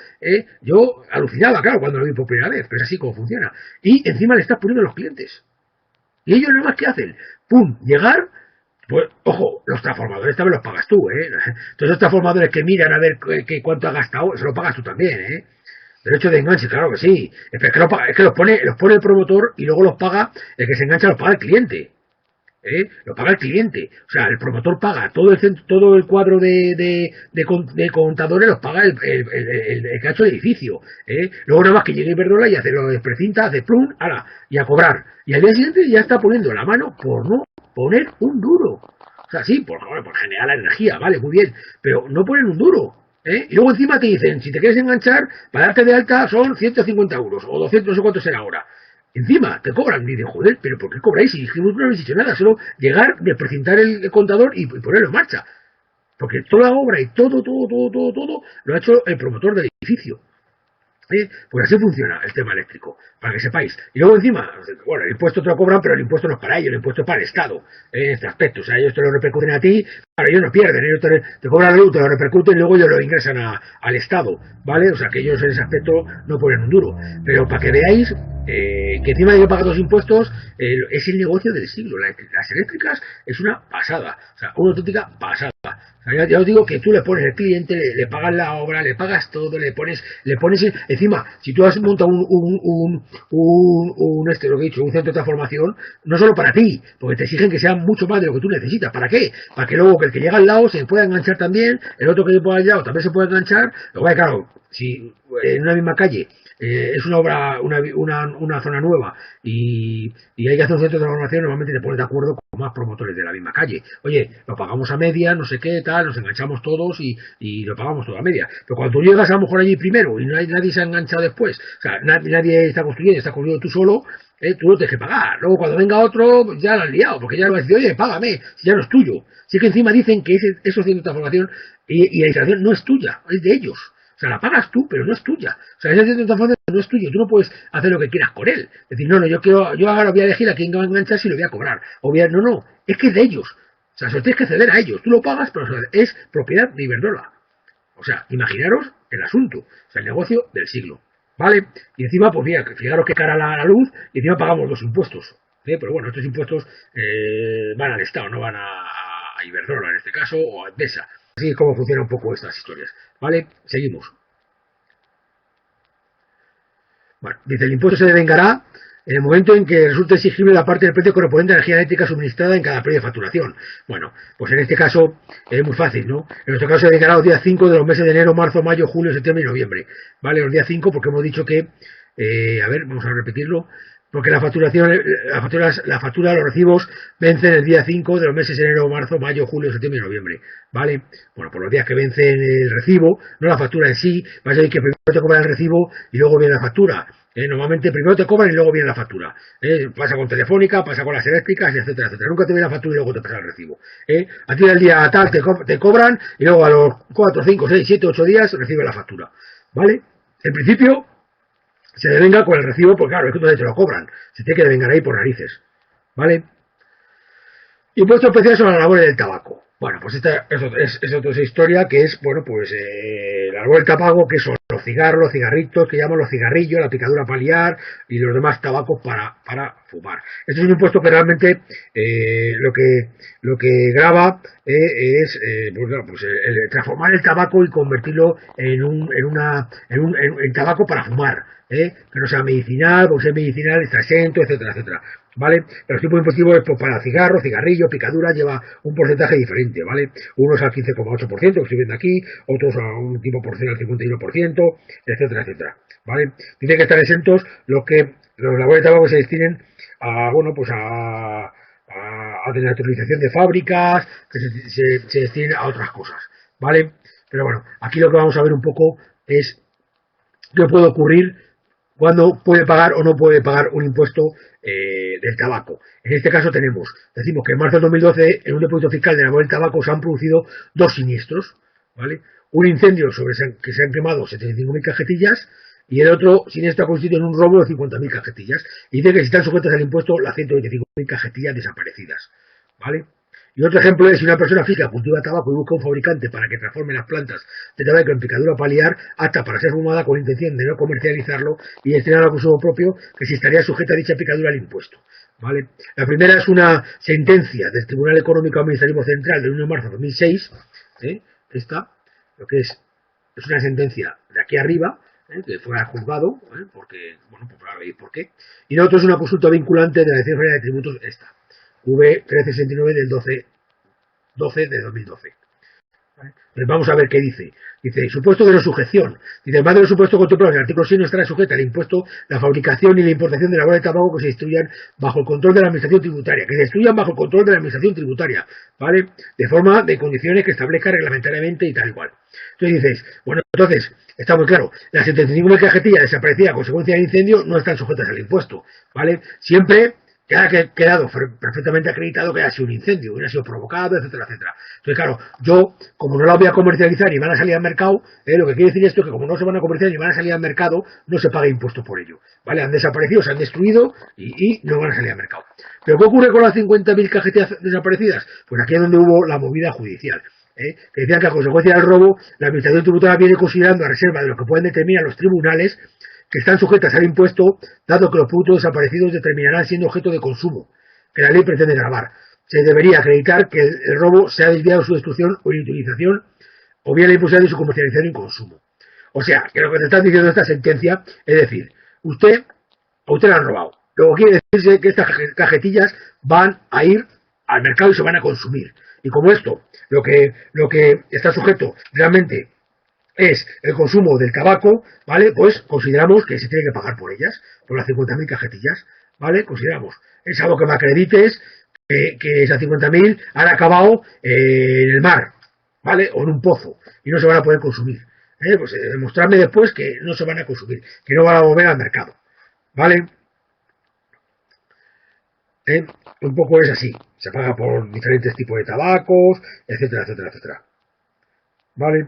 Yo alucinaba, claro, cuando lo vi por primera vez, pero es así como funciona. Y encima le estás poniendo los clientes. Y ellos nada más que hacen, pum, llegar, pues, ojo, los transformadores también los pagas tú, ¿eh? Todos los transformadores que miran a ver cuánto ha gastado, eso lo pagas tú también, ¿eh? Derecho de enganche, claro que sí. Es que los pone el promotor y luego los paga, el que se engancha los paga el cliente. Lo paga el cliente. O sea, el promotor paga todo el cuadro de contadores, los paga el que ha hecho el edificio. Luego nada más que llegue Iberdrola y hace lo de precinta, hace plum, ala, y a cobrar. Y al día siguiente ya está poniendo la mano por no poner un duro. O sea, sí, por generar la energía, vale, muy bien, pero no ponen un duro. Y luego encima te dicen, si te quieres enganchar, para darte de alta son 150 euros, o 200, no sé cuánto será ahora. Encima te cobran, y dicen, joder, pero ¿por qué cobráis? Si dijimos que no habéis dicho nada, solo llegar, precintar el contador y ponerlo en marcha. Porque toda la obra y todo lo ha hecho el promotor del edificio. Pues así funciona el tema eléctrico, para que sepáis. Y luego encima, bueno, el impuesto te lo cobran, pero el impuesto no es para ellos, el impuesto es para el Estado, en este aspecto. O sea, ellos te lo repercuten a ti, claro, ellos no pierden, ellos te cobran la luz, te lo repercuten y luego ellos lo ingresan al Estado, ¿vale? O sea, que ellos en ese aspecto no ponen un duro. Pero para que veáis que encima de que pagar los impuestos, es el negocio del siglo. Las eléctricas es una pasada, o sea, una auténtica pasada. O sea, ya os digo que tú le pones el cliente, le pagas la obra, le pagas todo, le pones encima, si tú has montado lo que he dicho, un centro de transformación, no solo para ti, porque te exigen que sea mucho más de lo que tú necesitas. ¿Para qué? Para que luego que el que llega al lado se pueda enganchar también, el otro que llega al lado también se pueda enganchar. Luego, claro, si en una misma calle es una obra, una zona nueva y hay que hacer un centro de transformación, normalmente te pones de acuerdo con más promotores de la misma calle. Oye, lo pagamos a media, no sé qué, tal, nos enganchamos todos y lo pagamos todo a media. Pero cuando tú llegas a lo mejor allí primero y nadie se ha enganchado después, o sea, nadie está construyendo tú solo, tú lo tienes que pagar. Luego cuando venga otro, pues ya lo has liado, porque ya lo vas a decir, oye, págame, si ya no es tuyo. Sí que encima dicen que esos centros de transformación y la instalación no es tuya, es de ellos. O sea, la pagas tú, pero no es tuya. O sea, ese centro de transformación no es tuyo. Tú no puedes hacer lo que quieras con él. Es decir, no, yo ahora voy a elegir a quién va a enganchar si lo voy a cobrar. No, es que es de ellos. O sea, se lo tienes que ceder a ellos. Tú lo pagas, pero es propiedad de Iberdrola. O sea, imaginaros el asunto. O sea, el negocio del siglo. ¿Vale? Y encima, pues mira, fijaros qué cara la luz, y encima pagamos los impuestos. Pero bueno, estos impuestos van al Estado, no van a Iberdrola en este caso, o a Endesa. Así es como funcionan un poco estas historias. ¿Vale? Seguimos. Bueno, dice, el impuesto se devengará en el momento en que resulte exigible la parte del precio correspondiente a la energía eléctrica suministrada en cada periodo de facturación. Bueno, pues en este caso es muy fácil, ¿no? En nuestro caso se devengará los días 5 de los meses de enero, marzo, mayo, julio, septiembre y noviembre. ¿Vale? Los días 5 porque hemos dicho que, a ver, vamos a repetirlo, porque la factura, los recibos vencen el día 5 de los meses de enero, marzo, mayo, julio, septiembre y noviembre, ¿vale? Bueno, por los días que vencen el recibo, no la factura en sí, vas a ver que primero te cobran el recibo y luego viene la factura. Normalmente primero te cobran y luego viene la factura. Pasa con Telefónica, pasa con las eléctricas, etcétera, etcétera. Nunca te viene la factura y luego te pasa el recibo. A ti el día tal te cobran y luego a los 4, 5, 6, 7, 8 días recibes la factura, ¿vale? En principio se devenga con el recibo, porque claro, es que entonces te lo cobran. Se tiene que devengar ahí por narices. ¿Vale? Impuesto especial sobre la labor del tabaco. Bueno, pues esta es otra historia que es, bueno, pues la labor del tabaco, que son los cigarros, los cigarritos, que llaman los cigarrillos, la picadura paliar y los demás tabacos para fumar. Esto es un impuesto que realmente lo que grava es el transformar el tabaco y convertirlo en tabaco para fumar. Que no sea medicinal, porque sea medicinal está exento, etcétera, etcétera. ¿Vale? Pero el tipo impositivo es pues, para cigarro, cigarrillo, picadura, lleva un porcentaje diferente, ¿vale? Unos al 15,8%, que estoy viendo aquí, otros a un tipo porcentaje al 51%, etcétera, etcétera, ¿vale? Tienen que estar exentos los labores de tabaco que se destinen a, bueno, pues a desnaturalización de fábricas, que se destinen a otras cosas, ¿vale? Pero bueno, aquí lo que vamos a ver un poco es qué puede ocurrir cuando puede pagar o no puede pagar un impuesto del tabaco. En este caso decimos que en marzo del 2012 en un depósito fiscal de la del tabaco se han producido dos siniestros, ¿vale? Un incendio que se han quemado 75.000 cajetillas y el otro siniestro ha consistido en un robo de 50.000 cajetillas. Y dice que si están sujetas al impuesto las 125.000 cajetillas desaparecidas, ¿vale? Y otro ejemplo es si una persona física cultiva tabaco y busca un fabricante para que transforme las plantas de tabaco en picadura paliar apta para ser fumada con intención de no comercializarlo y destinarlo a consumo propio, que si estaría sujeta a dicha picadura al impuesto. ¿vale? La primera es una sentencia del Tribunal Económico Administrativo Central del 1 de marzo de 2006, esta, lo que es una sentencia de aquí arriba, que fue al juzgado, porque, bueno, pues ahora veis por qué, y la otra es una consulta vinculante de la Dirección General de Tributos, esta, V1369 del 12 de 2012. Pues vamos a ver qué dice. Dice, supuesto de no sujeción. Dice, además de los supuestos contemplados en el artículo 6 no estará sujeta al impuesto la fabricación y la importación de la bola de tabaco que se destruyan bajo el control de la administración tributaria. Que se destruyan bajo el control de la administración tributaria, ¿vale? De forma de condiciones que establezca reglamentariamente y tal y cual. Entonces dices, bueno, entonces, está muy claro, las 75.000 cajetillas desaparecidas a consecuencia del incendio no están sujetas al impuesto, ¿vale? Siempre que ha quedado perfectamente acreditado que haya sido un incendio, hubiera sido provocado, etcétera, etcétera. Entonces, claro, yo, como no la voy a comercializar y van a salir al mercado, lo que quiere decir esto es que como no se van a comercializar y van a salir al mercado, no se paga impuesto por ello. ¿Vale? Han desaparecido, se han destruido y no van a salir al mercado. ¿Pero qué ocurre con las 50.000 cajetillas desaparecidas? Pues aquí es donde hubo la movida judicial. Que decían que a consecuencia del robo, la administración tributaria viene considerando a reserva de lo que pueden determinar los tribunales que están sujetas al impuesto, dado que los productos desaparecidos determinarán siendo objeto de consumo, que la ley pretende gravar. Se debería acreditar que el robo se ha desviado su destrucción o inutilización, o bien la imposibilidad de su comercialización y consumo. O sea, que lo que te están diciendo esta sentencia es decir, a usted la han robado. Luego quiere decirse que estas cajetillas van a ir al mercado y se van a consumir. Y como esto, lo que está sujeto realmente es el consumo del tabaco, ¿vale? Pues consideramos que se tiene que pagar por ellas, por las 50.000 cajetillas, ¿vale? Consideramos. Es algo que me acredites que esas 50.000 han acabado en el mar, ¿vale? O en un pozo, y no se van a poder consumir. Pues demostrarme después que no se van a consumir, que no van a volver al mercado, ¿vale? Un poco es así. Se paga por diferentes tipos de tabacos, etcétera, etcétera, etcétera. ¿Vale?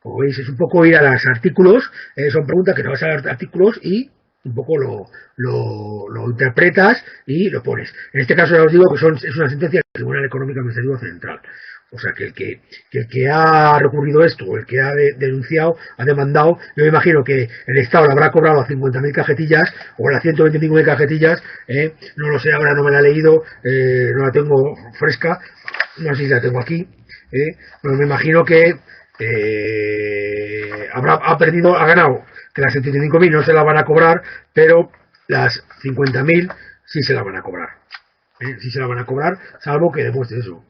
Como veis, es un poco ir a los artículos, son preguntas que te vas a los artículos y un poco lo interpretas y lo pones. En este caso ya os digo que es una sentencia del Tribunal Económico Administrativo Central. O sea, que el que ha recurrido esto, o el que ha denunciado, ha demandado, yo me imagino que el Estado le habrá cobrado las 50.000 cajetillas, o las 125.000 cajetillas, no lo sé, ahora no me la he leído, no la tengo fresca, no sé si la tengo aquí, pero me imagino que ha ganado, que las 75.000 no se la van a cobrar, pero las 50.000 sí se la van a cobrar. Sí se la van a cobrar, salvo que demuestre eso.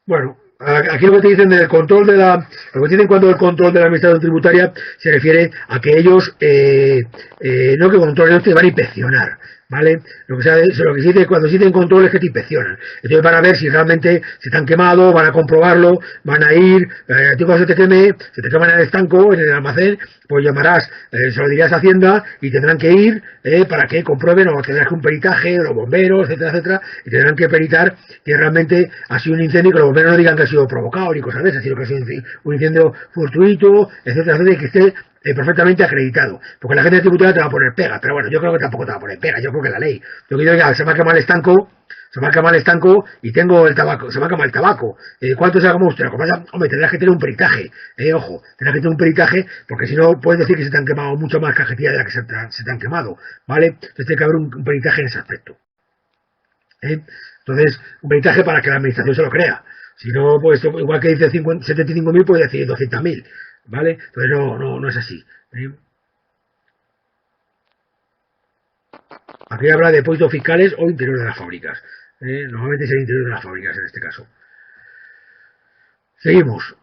Bueno, aquí lo que te dicen del control lo que dicen cuando el control de la administración tributaria se refiere a que ellos no que controlen, ellos te van a inspeccionar, ¿vale? Lo que se dice cuando se dicen control es que te inspeccionan. Entonces van a ver si realmente se te han quemado, van a comprobarlo, van a ir, cuando se te quema en el estanco, en el almacén, pues llamarás, se lo dirías a Hacienda y tendrán que ir para que comprueben, o tendrás que un peritaje, los bomberos, etcétera, etcétera, y tendrán que peritar que realmente ha sido un incendio y que los bomberos no digan que ha sido provocado ni cosas de esas, sino que ha sido un incendio fortuito, etcétera, etcétera, y que esté perfectamente acreditado, porque la gente tributaria te va a poner pega, pero bueno, yo creo que tampoco te va a poner pega, yo creo que la ley, yo quiero que se me ha quemado el estanco y tengo el tabaco, se me ha quemado el tabaco, ¿cuánto se ha quemado usted? Hombre, tendrás que tener un peritaje, ojo, tendrás que tener un peritaje, porque si no puedes decir que se te han quemado mucho más cajetillas de las que se te han quemado, ¿vale? Entonces tiene que haber un peritaje en ese aspecto, entonces, un peritaje para que la administración se lo crea, si no, pues igual que dice 75.000 puede decir 200.000, ¿vale? Entonces no es así. Aquí habla de depósitos fiscales o interior de las fábricas. Normalmente es el interior de las fábricas en este caso. Seguimos.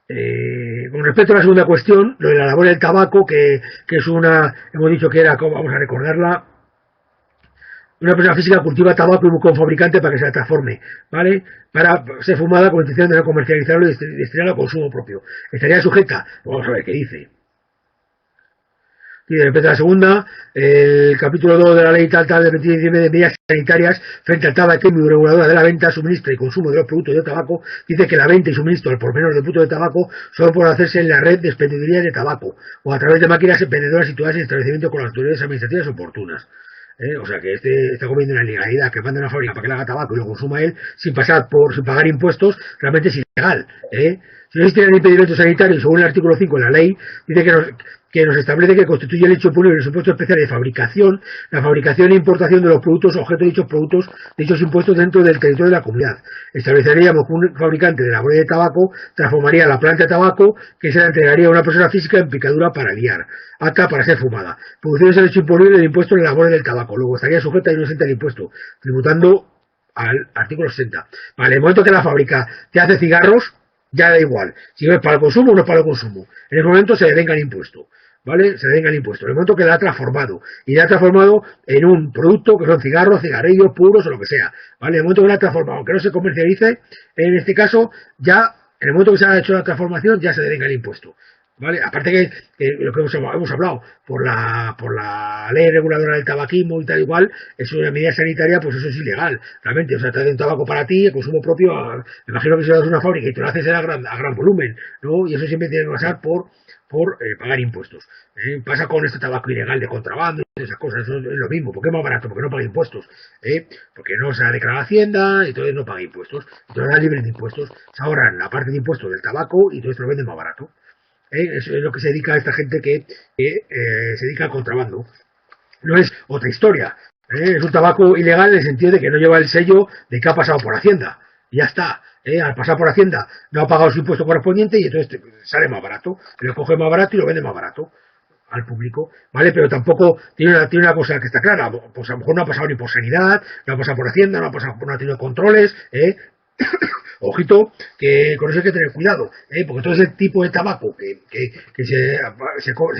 Con respecto a la segunda cuestión, lo de la labor del tabaco, que es hemos dicho que era, vamos a recordarla, una persona física cultiva tabaco y busca un fabricante para que se la transforme, ¿vale? Para ser fumada con intención de no comercializarlo y destinarlo a consumo propio. Estaría sujeta, vamos a ver qué dice. Y respecto a la segunda, el capítulo 2 de la ley tal del 20 de diciembre de medidas sanitarias frente al tabaquismo y reguladora de la venta, suministro y consumo de los productos de tabaco, dice que la venta y suministro al por menor de productos de tabaco solo puede hacerse en la red de expendidurías de tabaco o a través de máquinas expendedoras situadas en establecimientos con las autoridades administrativas oportunas. O sea que está comiendo una ilegalidad, que manda a una fábrica para que le haga tabaco y lo consuma él sin pagar impuestos, realmente sin ilegal, ¿eh? Si no existiera el impedimento sanitario, según el artículo 5 de la ley, dice que nos establece que constituye el hecho público el supuesto especial de fabricación, la fabricación e importación de los productos objeto de dichos productos, dichos impuestos dentro del territorio de la comunidad. Estableceríamos que un fabricante de labores de tabaco transformaría la planta de tabaco que se la entregaría a una persona física en picadura para liar, acta para ser fumada. Producción es el hecho imponible del impuesto en las labores del tabaco, luego estaría sujeta a inocente al impuesto, tributando al artículo 60. Vale, el momento que la fábrica te hace cigarros, ya da igual, si es para el consumo o no es para el consumo. En el momento se devenga el impuesto, ¿vale? Se devenga el impuesto. En el momento que la ha transformado, y la ha transformado en un producto que son cigarros, cigarrillos puros o lo que sea, ¿vale? En el momento que la ha transformado, aunque no se comercialice, en este caso, ya, en el momento que se ha hecho la transformación, ya se devenga el impuesto. ¿Vale? Aparte que lo que hemos hablado, por la ley reguladora del tabaquismo y tal igual, es una medida sanitaria, pues eso es ilegal, realmente. O sea, te hacen tabaco para ti, el consumo propio, me imagino que si lo haces una fábrica y te lo haces a gran volumen, ¿no? Y eso siempre tiene que pasar por pagar impuestos. Pasa con este tabaco ilegal de contrabando y esas cosas, eso es lo mismo. ¿Por qué es más barato? Porque no paga impuestos. Porque no se ha declarado Hacienda y entonces no paga impuestos. Entonces dan libres de impuestos. Se ahorran la parte de impuestos del tabaco y entonces te lo venden más barato. Eso es lo que se dedica a esta gente que se dedica al contrabando. No es otra historia. Es un tabaco ilegal en el sentido de que no lleva el sello de que ha pasado por Hacienda. Y ya está. Al pasar por Hacienda no ha pagado su impuesto correspondiente y entonces sale más barato. Lo coge más barato y lo vende más barato al público, ¿vale? Pero tampoco tiene una cosa que está clara. Pues a lo mejor no ha pasado ni por sanidad, no ha pasado por Hacienda, no ha tenido controles, Ojito, que con eso hay que tener cuidado, porque todo ese tipo de tabaco que se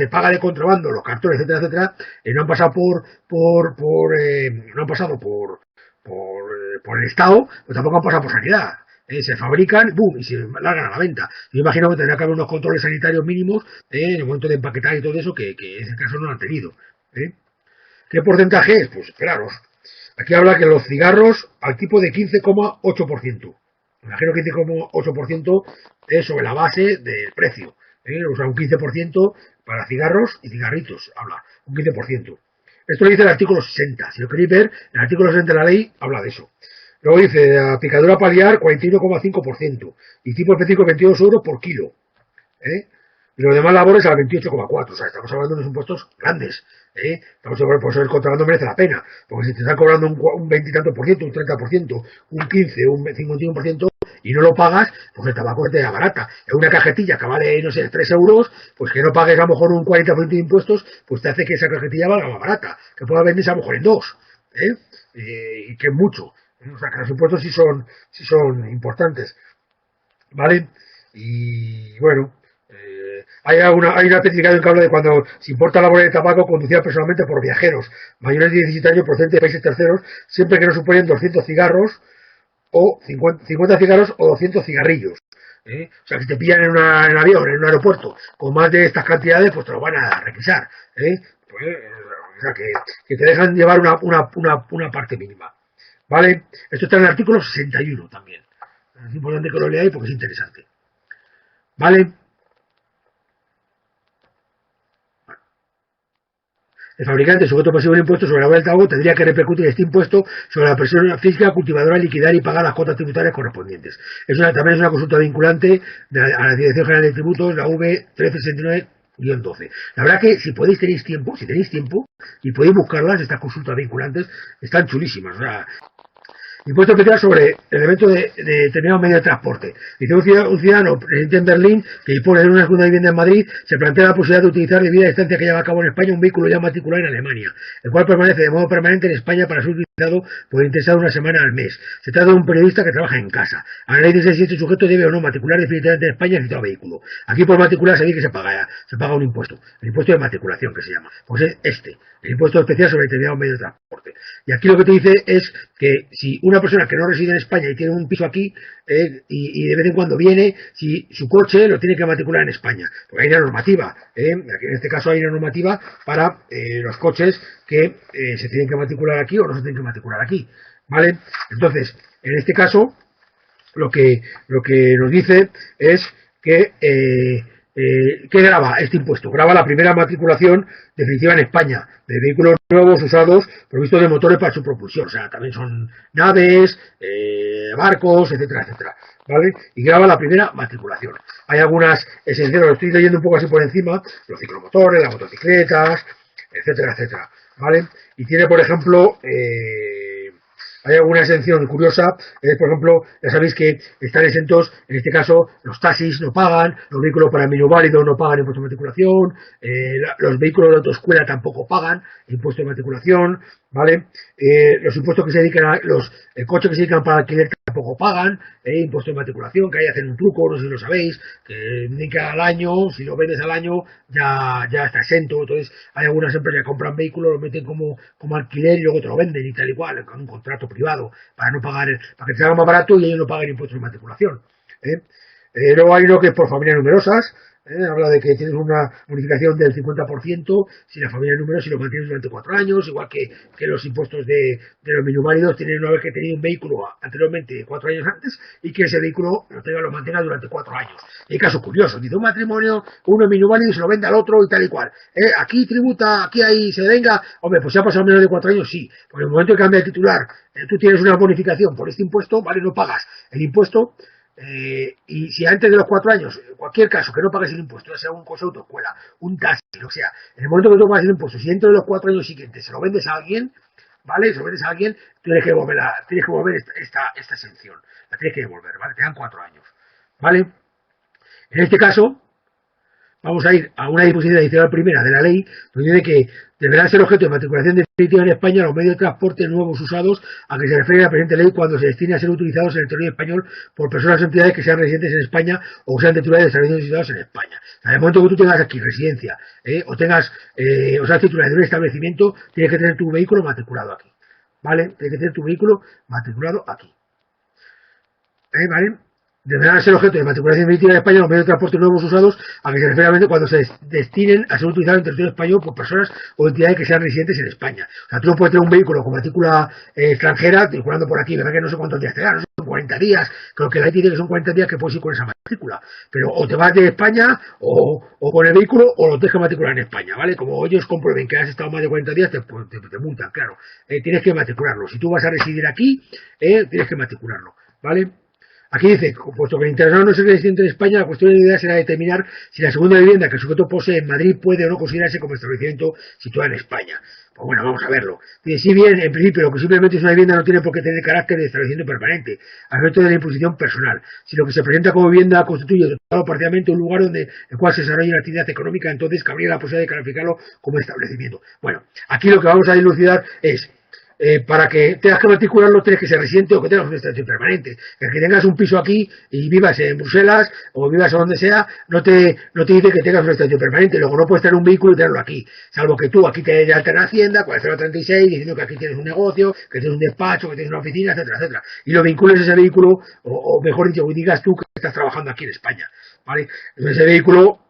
paga de contrabando, los cartones, etcétera, etcétera, no han pasado no han pasado por el Estado, pues tampoco han pasado por sanidad. Se fabrican, boom, y se largan a la venta. Yo imagino que tendrá que haber unos controles sanitarios mínimos en el momento de empaquetar y todo eso, que en ese caso no lo han tenido. ¿Qué porcentaje es? Pues claro, aquí habla que los cigarros al tipo de 15,8%. Imagino que 15,8% es sobre la base del precio. O sea, un 15% para cigarros y cigarritos, habla, un 15%. Esto lo dice el artículo 60. Si lo queréis ver, el artículo 60 de la ley habla de eso. Luego dice, la picadura paliar 41,5% y tipo específico 22 euros por kilo. Y los demás labores al 28,4%. O sea, estamos hablando de unos impuestos grandes. Estamos hablando, por eso el contrabando merece la pena. Porque si te están cobrando un 20 y tanto por ciento, un 30%, un 15, un 51%, y no lo pagas, pues el tabaco te da barata. En una cajetilla que vale, no sé, 3 euros, pues que no pagues a lo mejor un 40% de impuestos, pues te hace que esa cajetilla valga más barata. Que pueda venderse a lo mejor en 2. Y que es mucho. O sea, que los impuestos sí son importantes. ¿Vale? Y bueno, hay una especificación que habla de cuando se importa labores de tabaco conducida personalmente por viajeros mayores de 17 años procedentes de países terceros, siempre que no superen 200 cigarros o 50 cigarros o 200 cigarrillos. O sea, si te pillan en avión, en un aeropuerto, con más de estas cantidades, pues te lo van a requisar. Pues, o sea, que te dejan llevar una parte mínima. ¿Vale? Esto está en el artículo 61 también. Es importante que lo leáis porque es interesante. ¿Vale? El fabricante, sujeto pasivo de impuestos sobre la base del tabaco, tendría que repercutir este impuesto sobre la persona física cultivadora, liquidar y pagar las cuotas tributarias correspondientes. También es una consulta vinculante a la Dirección General de Tributos, la V1369-12. La verdad que si tenéis tiempo y podéis buscarlas, estas consultas vinculantes están chulísimas. O sea, impuesto especial sobre elementos de determinado medio de transporte. Dice un ciudadano residente en Berlín que dispone de una segunda vivienda en Madrid, se plantea la posibilidad de utilizar debido a la distancia que lleva a cabo en España un vehículo ya matriculado en Alemania, el cual permanece de modo permanente en España para ser utilizado por el interesado una semana al mes. Se trata de un periodista que trabaja en casa. A la ley dice si este sujeto debe o no matricular definitivamente en España el citado vehículo. Aquí por matricular se ve que se paga un impuesto, el impuesto de matriculación que se llama. Pues es el impuesto especial sobre determinado medio de transporte. Y aquí lo que te dice es que si una persona que no reside en España y tiene un piso aquí y de vez en cuando viene, si su coche lo tiene que matricular en España, porque hay una normativa, en este caso hay una normativa para los coches que se tienen que matricular aquí o no se tienen que matricular aquí, ¿vale? Entonces, en este caso, lo que nos dice es que ¿qué grava este impuesto? Grava la primera matriculación definitiva en España de vehículos nuevos usados provistos de motores para su propulsión. O sea, también son naves, barcos, etcétera, etcétera. ¿Vale? Y grava la primera matriculación. Hay algunas exenciones, lo estoy leyendo un poco así por encima, los ciclomotores, las motocicletas, etcétera, etcétera. ¿Vale? Y tiene, por ejemplo, hay alguna exención curiosa, por ejemplo, ya sabéis que están exentos, en este caso, los taxis no pagan, los vehículos para minusválidos no pagan impuesto de matriculación, los vehículos de autoescuela tampoco pagan impuesto de matriculación, ¿vale? Los impuestos que se dedican a los coches que se dedican para alquiler tampoco pagan, impuesto de matriculación, que ahí hacen un truco, no sé si lo sabéis, que indica al año, si lo vendes al año ya está exento. Entonces hay algunas empresas que compran vehículos, lo meten como alquiler y luego te lo venden y tal y cual, con un contrato privado, para no pagar, para que te haga más barato y ellos no paguen impuestos de matriculación. Luego hay uno que es por familias numerosas. Habla de que tienes una bonificación del 50% si la familia es numerosa y lo mantienes durante 4 años, igual que los impuestos de los minusválidos tienen una vez que tenido un vehículo anteriormente 4 años antes y que ese vehículo lo mantenga durante 4 años. Y hay casos curiosos, dice un matrimonio, uno es minusválido y se lo vende al otro y tal y cual. Aquí tributa, aquí ahí se venga, hombre, pues si ha pasado menos de 4 años, sí, porque en el momento que cambia de titular, tú tienes una bonificación por este impuesto, vale, no pagas el impuesto. Y si antes de los 4 años, en cualquier caso, que no pagues el impuesto, ya sea un coche de autoescuela, un taxi, lo que sea, en el momento que tú pagas el impuesto, si dentro de los 4 años siguientes se lo vendes a alguien, ¿vale? Se lo vendes a alguien, tienes que devolver esta exención, la tienes que devolver, ¿vale? Te dan 4 años, ¿vale? En este caso, vamos a ir a una disposición adicional primera de la ley, donde dice que deberán ser objeto de matriculación definitiva en España los medios de transporte nuevos usados a que se refiere la presente ley cuando se destine a ser utilizados en el territorio español por personas o entidades que sean residentes en España o que sean titulares de servicios situados en España. O sea, en el momento que tú tengas aquí residencia o tengas o seas titular de un establecimiento, tienes que tener tu vehículo matriculado aquí. ¿Vale? Tienes que tener tu vehículo matriculado aquí. ¿Vale? Deberán ser objeto de matriculación definitiva en España los medios de transporte nuevos usados a que se refiere cuando se destinen a ser utilizados en territorio español por personas o entidades que sean residentes en España. O sea, tú no puedes tener un vehículo con matrícula extranjera circulando por aquí, verdad que no sé cuántos días te dan, no son 40 días, creo que la ley dice que son 40 días que puedes ir con esa matrícula, pero o te vas de España o con el vehículo o lo tienes que matricular en España, ¿vale? Como ellos comprueben que has estado más de 40 días, te multan, claro. Tienes que matricularlo. Si tú vas a residir aquí, tienes que matricularlo, ¿vale? Aquí dice, puesto que el internado no es residente en España, la cuestión de la idea será determinar si la segunda vivienda que el sujeto posee en Madrid puede o no considerarse como establecimiento situado en España. Pues bueno, vamos a verlo. Dice, si bien, en principio, lo que simplemente es una vivienda no tiene por qué tener carácter de establecimiento permanente, al efecto de la imposición personal, si lo que se presenta como vivienda constituye total o parcialmente un lugar donde el cual se desarrolla una actividad económica, entonces cabría la posibilidad de calificarlo como establecimiento. Bueno, aquí lo que vamos a dilucidar es para que tengas que matricularlo tienes que ser residente o que tengas una estancia permanente. El que tengas un piso aquí y vivas en Bruselas o vivas a donde sea, no te dice que tengas una estancia permanente. Luego no puedes tener un vehículo y tenerlo aquí, salvo que tú aquí te des de alta en Hacienda con el 036 diciendo que aquí tienes un negocio, que tienes un despacho, que tienes una oficina, etcétera, etcétera. Y lo vincules a ese vehículo, o mejor dicho, digas tú que estás trabajando aquí en España, ¿vale? Entonces ese vehículo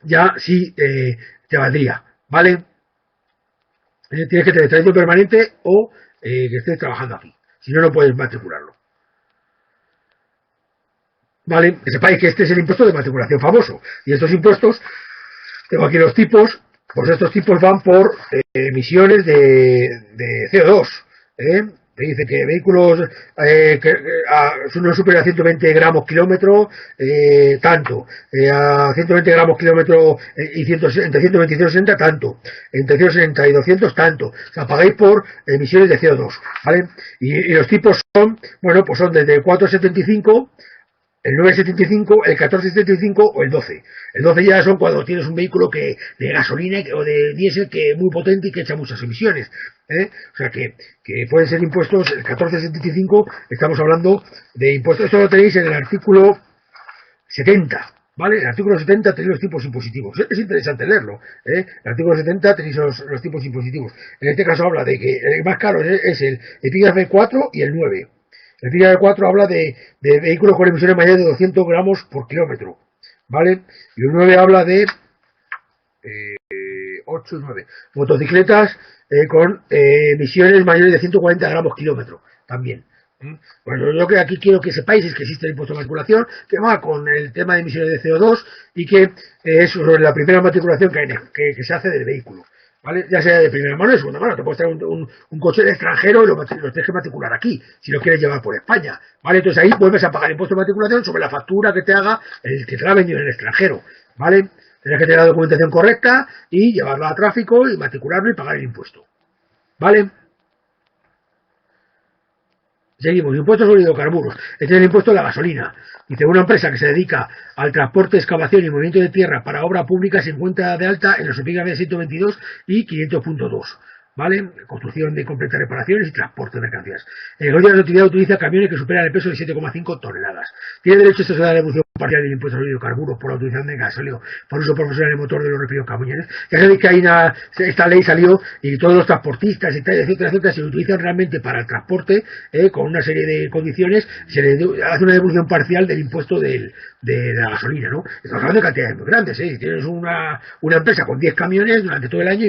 ya sí te valdría, ¿vale? Tienes que tener estancia permanente o que estés trabajando aquí. Si no, no puedes matricularlo. ¿Vale? Que sepáis que este es el impuesto de matriculación famoso. Y estos impuestos, tengo aquí los tipos, pues estos tipos van por emisiones de CO2. Te dice que vehículos no superior a 120 gramos kilómetro, tanto, a 120 gramos kilómetro entre 120 y 160, tanto, entre 160 y 200, tanto. O sea, pagáis por emisiones de CO2, ¿vale? Y los tipos son, bueno, pues son desde el 4,75, el 9,75, el 14,75 o el 12. El 12 ya son cuando tienes un vehículo de gasolina o de diésel que es muy potente y que echa muchas emisiones. O sea que pueden ser impuestos, el 14,75 estamos hablando de impuestos. Esto lo tenéis en el artículo 70. ¿Vale? En el artículo 70 tenéis los tipos impositivos. Es interesante leerlo. En el artículo 70 tenéis los tipos impositivos. En este caso habla de que el más caro es el epígrafe 4 y el 9. El epígrafe 4 habla de vehículos con emisiones mayores de 200 gramos por kilómetro. ¿Vale? Y el 9 habla de 8 y 9. Motocicletas con emisiones mayores de 140 gramos kilómetro. También. Bueno, yo lo que aquí quiero que sepáis es que existe el impuesto de matriculación, que va con el tema de emisiones de CO2 y que es sobre la primera matriculación que se hace del vehículo. ¿Vale? Ya sea de primera mano o de segunda mano. Te puedes traer un coche de extranjero y lo tienes que matricular aquí, si lo quieres llevar por España. ¿Vale? Entonces ahí vuelves a pagar impuesto de matriculación sobre la factura que te haga el que te la ha vendido en el extranjero. ¿Vale? Tienes que tener la documentación correcta y llevarla a tráfico y matricularlo y pagar el impuesto. ¿Vale? Seguimos, impuestos sobre hidrocarburos. Este es el impuesto de la gasolina. Dice, una empresa que se dedica al transporte, excavación y movimiento de tierra para obra pública se encuentra de alta en los epígrafes 122 y 500.2. ¿Vale? Construcción de completas reparaciones y transporte de mercancías. El gobierno de la utilidad utiliza camiones que superan el peso de 7,5 toneladas. Tiene derecho a la devolución parcial del impuesto sobre hidrocarburos por la utilización de gasóleo por uso profesional en el motor de los referidos camiones. Ya sabéis que esta ley salió y todos los transportistas, etcétera, etcétera, se lo utilizan realmente para el transporte, con una serie de condiciones, se le hace una devolución parcial del impuesto de la gasolina, ¿no? Estamos hablando de cantidades muy grandes, ¿eh? Si tienes una empresa con 10 camiones durante todo el año,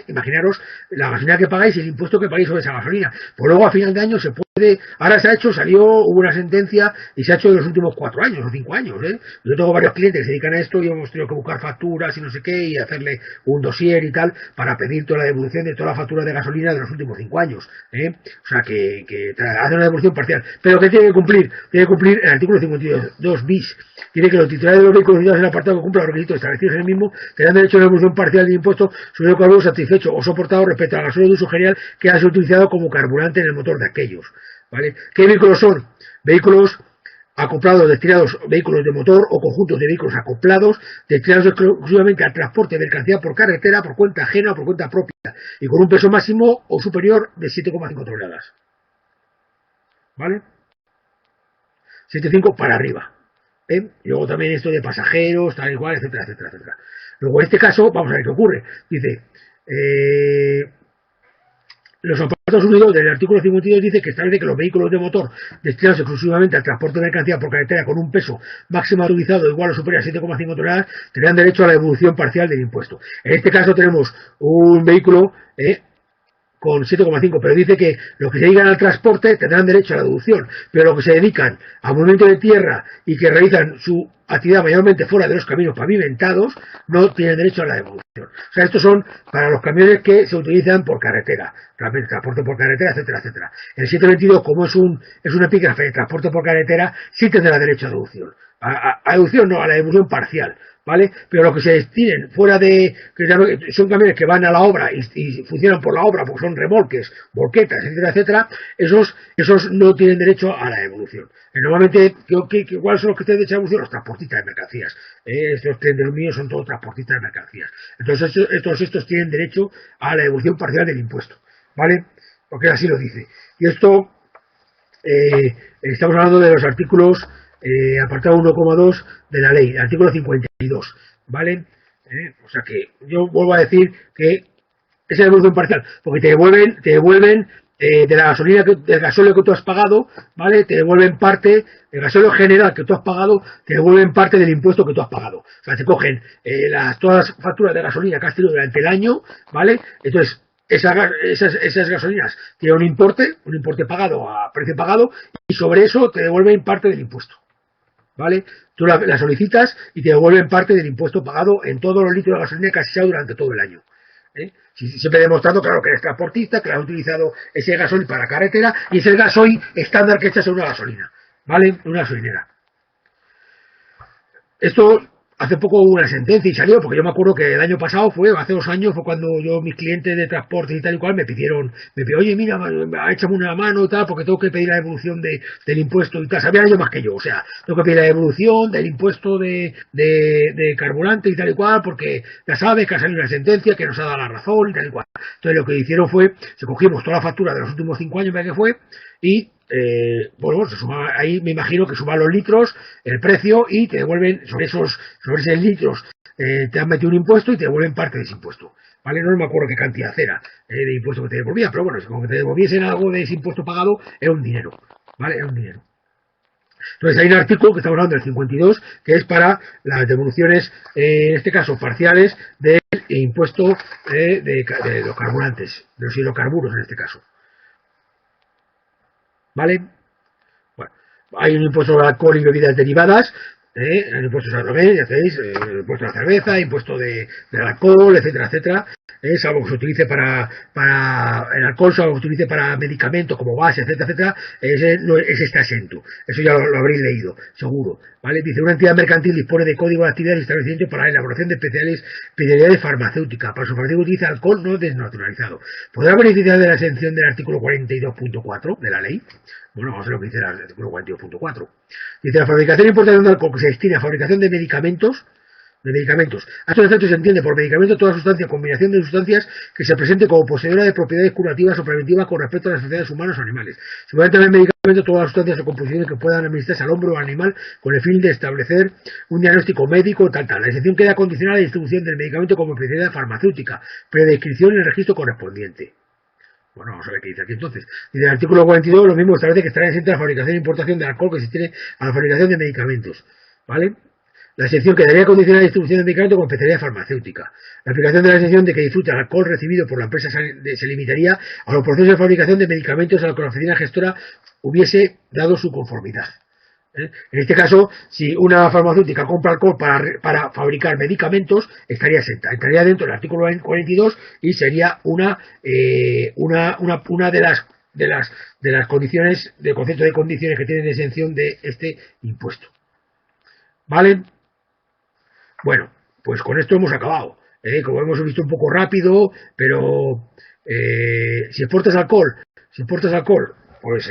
imaginaros la gasolina que pagáis y el impuesto que pagáis sobre esa gasolina. Pues luego a final de año se puede, ahora hubo una sentencia y se ha hecho en los últimos 4 años o 5 años, ¿eh? Yo tengo varios clientes que se dedican a esto y hemos tenido que buscar facturas y no sé qué y hacerle un dossier y tal para pedir toda la devolución de toda la factura de gasolina de los últimos 5 años, ¿eh? O sea que hace una devolución parcial, pero que tiene que cumplir el artículo 52 bis. Tiene que los titulares de los vehículos en el apartado que cumpla los requisitos establecidos en el mismo tendrán derecho a una devolución parcial de impuesto sobre el carburante satisfecho o soportado respecto al gasolio de uso general que ha sido utilizado como carburante en el motor de aquellos. ¿Vale? ¿Qué vehículos son? Vehículos acoplados, destinados, vehículos de motor o conjuntos de vehículos acoplados destinados exclusivamente al transporte de mercancía por carretera, por cuenta ajena o por cuenta propia y con un peso máximo o superior de 7,5 toneladas. ¿Vale? 7,5 para arriba. Y luego también esto de pasajeros, tal y cual, etcétera, etcétera, etcétera. Luego en este caso, vamos a ver qué ocurre. Dice, los apartados unidos del artículo 52 dice que establece que los vehículos de motor destinados exclusivamente al transporte de mercancía por carretera con un peso máximo autorizado igual o superior a 7,5 toneladas tendrán derecho a la devolución parcial del impuesto. En este caso tenemos un vehículo con 7,5, pero dice que los que se dedican al transporte tendrán derecho a la deducción, pero los que se dedican a movimiento de tierra y que realizan su actividad mayormente fuera de los caminos pavimentados no tienen derecho a la devolución. O sea, estos son para los camiones que se utilizan por carretera, transporte por carretera, etcétera, etcétera. El 722, como es un epígrafe de transporte por carretera, sí tendrá derecho a deducción. A deducción no, a la devolución parcial. ¿Vale? Pero los que se destinen fuera de, que son camiones que van a la obra y funcionan por la obra, porque son remolques, volquetas, etcétera, etcétera, esos no tienen derecho a la devolución. Normalmente, ¿cuáles son los que tienen derecho a la devolución? Los transportistas de mercancías. Estos clientes míos son todos transportistas de mercancías. Entonces, estos tienen derecho a la devolución parcial del impuesto. ¿Vale? Porque así lo dice. Y esto, estamos hablando de los artículos apartado 1,2 de la ley, artículo 52, ¿vale? O sea que yo vuelvo a decir que esa devolución parcial, porque te devuelven de la gasolina, del gasóleo que tú has pagado, ¿vale? Te devuelven parte, el gasóleo general que tú has pagado, te devuelven parte del impuesto que tú has pagado. O sea, te cogen todas las facturas de gasolina que has tenido durante el año, ¿vale? Entonces, esas gasolinas tienen un importe pagado a precio pagado, y sobre eso te devuelven parte del impuesto. ¿Vale? Tú la solicitas y te devuelven parte del impuesto pagado en todos los litros de gasolina que has echado durante todo el año. Siempre demostrando, claro, que eres transportista, que has utilizado ese gasoil para carretera y es el gasoil estándar que echas en una gasolina, ¿vale? En una gasolinera. Esto hace poco hubo una sentencia y salió, porque yo me acuerdo que el año pasado hace 2 años, fue cuando mis clientes de transporte y tal y cual me pidieron, oye, mira, échame una mano y tal, porque tengo que pedir la devolución del impuesto y tal. Sabían ellos más que yo, o sea, tengo que pedir la devolución del impuesto de carburante y tal y cual, porque ya sabes que ha salido una sentencia que nos ha dado la razón y tal y cual. Entonces lo que hicieron fue, se cogimos toda la factura de los últimos 5 años, que fue, y bueno, se suma, ahí me imagino que suman los litros, el precio, y te devuelven sobre esos litros, te han metido un impuesto y te devuelven parte de ese impuesto. ¿Vale? No me acuerdo qué cantidad era de impuesto que te devolvía, pero bueno, como que te devolviesen algo de ese impuesto pagado, era un dinero. ¿Vale? Era un dinero. Entonces hay un artículo que estamos hablando del 52, que es para las devoluciones, en este caso parciales, del impuesto de los carburantes, de los hidrocarburos en este caso. ¿Vale? hay un impuesto al alcohol y bebidas derivadas, el impuesto sobre la ya sabéis, el impuesto a la cerveza, impuesto del alcohol, etcétera, etcétera. Salvo que se utilice para el alcohol, salvo que se utilice para medicamentos como base, etcétera, etcétera, ese está exento. Eso ya lo habréis leído, seguro. ¿Vale? Dice, una entidad mercantil dispone de código de actividades y establecimientos para la elaboración de especialidades farmacéuticas. Para su farmacéutico utiliza alcohol no desnaturalizado. ¿Podrá beneficiar de la exención del artículo 42.4 de la ley? Bueno, vamos a ver lo que dice el artículo 42.4. Dice, la fabricación e importación de alcohol que se destina a fabricación de medicamentos. A estos efectos se entiende por medicamento toda sustancia o combinación de sustancias que se presente como poseedora de propiedades curativas o preventivas con respecto a las sociedades humanas o animales. Se pueden tener medicamento todas las sustancias o composiciones que puedan administrarse al hombre o al animal con el fin de establecer un diagnóstico médico tal. La excepción queda condicionada a la distribución del medicamento como especialidad farmacéutica, previa inscripción en el registro correspondiente. Bueno, vamos a ver qué dice aquí entonces. Dice el artículo 42, lo mismo establece que estará exenta la fabricación e importación de alcohol que se tiene a la fabricación de medicamentos. ¿Vale? La excepción quedaría condicionada a la distribución de medicamentos con especialidad farmacéutica. La aplicación de la excepción de que disfrute el alcohol recibido por la empresa se limitaría a los procesos de fabricación de medicamentos a los que la oficina gestora hubiese dado su conformidad. En este caso, si una farmacéutica compra alcohol para fabricar medicamentos, estaría exenta. Entraría dentro del artículo 42 y sería una de las condiciones, del concepto de condiciones que tienen exención de este impuesto. ¿Vale? Bueno, pues con esto hemos acabado. Como hemos visto un poco rápido, pero si exportas alcohol, pues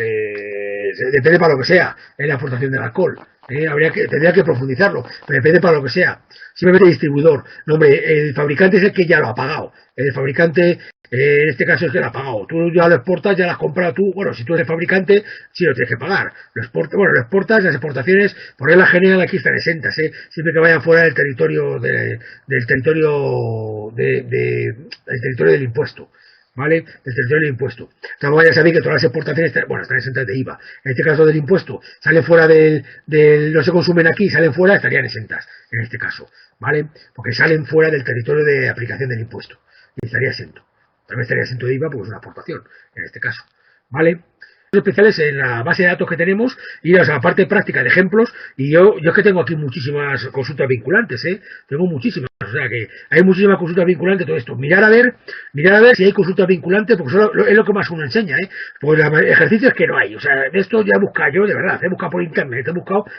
depende para lo que sea, la exportación del alcohol. Tendría que profundizarlo, pero depende para lo que sea. Simplemente distribuidor. No, hombre, el fabricante es el que ya lo ha pagado. El fabricante, en este caso, es que lo ha pagado. Tú ya lo exportas, ya lo has comprado tú. Bueno, si tú eres fabricante, sí lo tienes que pagar. Lo exportas, las exportaciones, por regla general, aquí están exentas, siempre que vayan fuera del territorio del territorio del impuesto. ¿Vale? Del territorio del impuesto. Entonces, ya sabéis que todas las exportaciones están exentas de IVA. En este caso del impuesto, salen fuera no se consumen aquí, salen fuera, estarían exentas, en este caso, ¿vale? Porque salen fuera del territorio de aplicación del impuesto. Y estaría exento. También estaría exento de IVA porque es una aportación, en este caso, ¿vale? Especiales en la base de datos que tenemos, ir a la parte práctica de ejemplos, y yo es que tengo aquí muchísimas consultas vinculantes, tengo muchísimas, o sea que hay muchísimas consultas vinculantes, todo esto, mirar a ver si hay consultas vinculantes, porque es lo que más uno enseña, pues ejercicios que no hay, o sea, de esto ya he buscado yo, de verdad, he buscado por internet,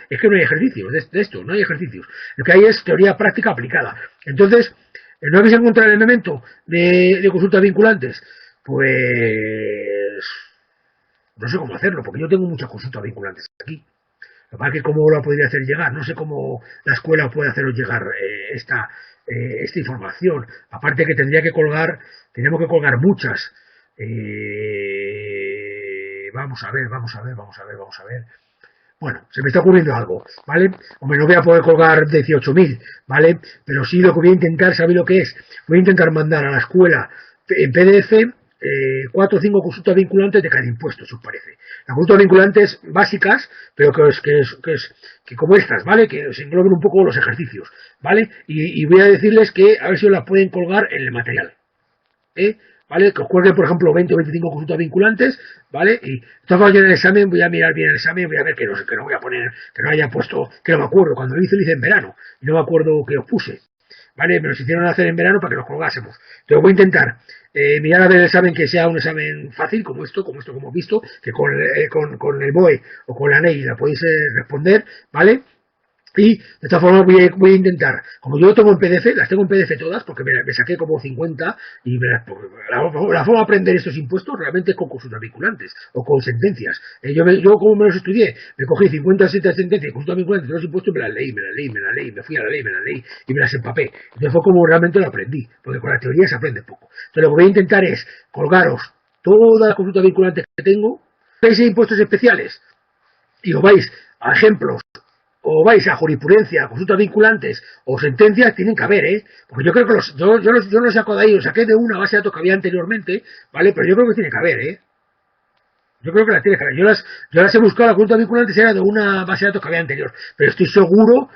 es que no hay ejercicios, de esto, no hay ejercicios, lo que hay es teoría práctica aplicada. Entonces, ¿no habéis encontrado el elemento de consultas vinculantes? Pues no sé cómo hacerlo, porque yo tengo muchas consultas vinculantes aquí. Lo que pasa es que cómo lo podría hacer llegar, no sé cómo la escuela puede haceros llegar esta información. Aparte que tendríamos que colgar muchas. Vamos a ver. Bueno, se me está ocurriendo algo, ¿vale? Hombre, no voy a poder colgar 18.000, ¿vale? Pero sí lo que voy a intentar, ¿sabéis lo que es? Voy a intentar mandar a la escuela en PDF 4 o 5 consultas vinculantes de cada impuesto, si os parece. Las consultas vinculantes básicas, pero que como estas, ¿vale? Que os engloben un poco los ejercicios, ¿vale? Y voy a decirles que a ver si os las pueden colgar en el material, ¿vale? Que os cuelguen, por ejemplo, 20 o 25 consultas vinculantes, ¿vale? Y entonces yo en el examen voy a mirar bien el examen, voy a ver que no voy a poner, que no haya puesto, que no me acuerdo, cuando lo hice en verano, y no me acuerdo que os puse, ¿vale? Me los hicieron hacer en verano para que los colgásemos. Entonces voy a intentar mirar a ver el examen que sea un examen fácil, como hemos visto, que con el BOE o con la NEI la podéis responder, ¿vale? Y de esta forma voy a intentar, como yo lo tengo en PDF, las tengo en PDF todas, porque me saqué como 50, y la forma de aprender estos impuestos realmente es con consultas vinculantes, o con sentencias. Yo como me los estudié, me cogí 50 sentencias y consultas vinculantes de los impuestos, me las leí, me fui a la ley, me las leí, y me las empapé. Entonces fue como realmente lo aprendí, porque con la teoría se aprende poco. Entonces lo que voy a intentar es colgaros todas las consultas vinculantes que tengo, veis impuestos especiales, y os vais a ejemplos, o vais a jurisprudencia, consultas vinculantes o sentencias, tienen que haber, porque yo creo que yo no los saco de ahí, los saqué de una base de datos que había anteriormente, ¿vale? Pero yo creo que tiene que haber, yo creo que las tiene que haber. Yo las he buscado, las consultas vinculantes era de una base de datos que había anterior, pero estoy seguro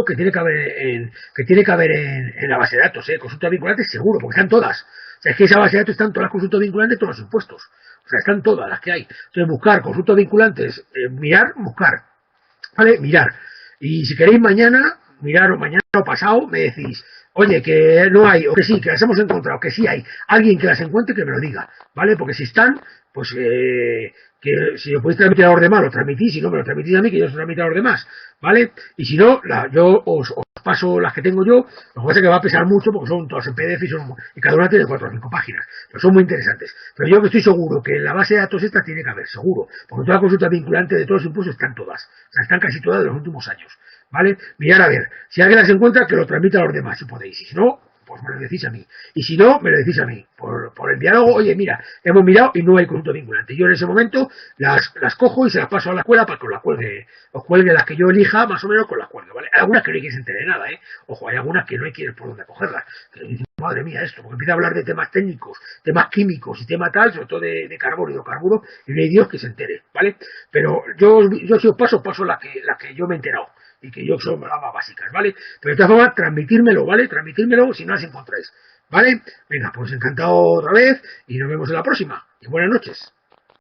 que tiene que haber en la base de datos, consultas vinculantes seguro, porque están todas. O sea, es que esa base de datos están todas las consultas vinculantes, todos los impuestos. O sea, están todas las que hay. Entonces, buscar consultas vinculantes, mirar, buscar. ¿Vale? Mirar. Y si queréis mañana, mirar o mañana o pasado, me decís, oye, que no hay, o que sí, que las hemos encontrado, que sí hay. Alguien que las encuentre que me lo diga, ¿vale? Porque si están, pues que si lo podéis transmitir a los demás, lo transmitís, si no me lo transmitís a mí, que yo os transmito a los demás, ¿vale? Y si no, yo os paso las que tengo yo, lo que pasa es que va a pesar mucho porque son todas en PDF y cada una tiene 4 o 5 páginas, pero son muy interesantes. Pero yo que estoy seguro que en la base de datos esta tiene que haber, seguro, porque toda consulta vinculante de todos los impuestos están todas, o sea, están casi todas de los últimos años, ¿vale? Mirar a ver, si alguien las encuentra, que lo transmita a los demás, si podéis, y si no, pues me lo decís a mí. Y si no, me lo decís a mí. Por el diálogo, oye, mira, hemos mirado y no hay consulta vinculante. Yo en ese momento las cojo y se las paso a la escuela para que os las cuelgue, os cuelgue las que yo elija, más o menos con las cuelgue, ¿vale? Hay algunas que no hay que se entere de nada, ¿eh? Ojo, hay algunas que no hay que ir por dónde cogerlas. Madre mía, esto, porque empieza a hablar de temas técnicos, temas químicos y tema tal, sobre todo de carbono y hidrocarburo, y no hay Dios que se entere, ¿vale? Pero yo si os paso las que yo me he enterado y que yo son las más básicas, ¿vale? Pero de todas formas, transmitírmelo, ¿vale? Transmitírmelo si no las encontráis, ¿vale? Venga, pues encantado otra vez y nos vemos en la próxima. Y buenas noches.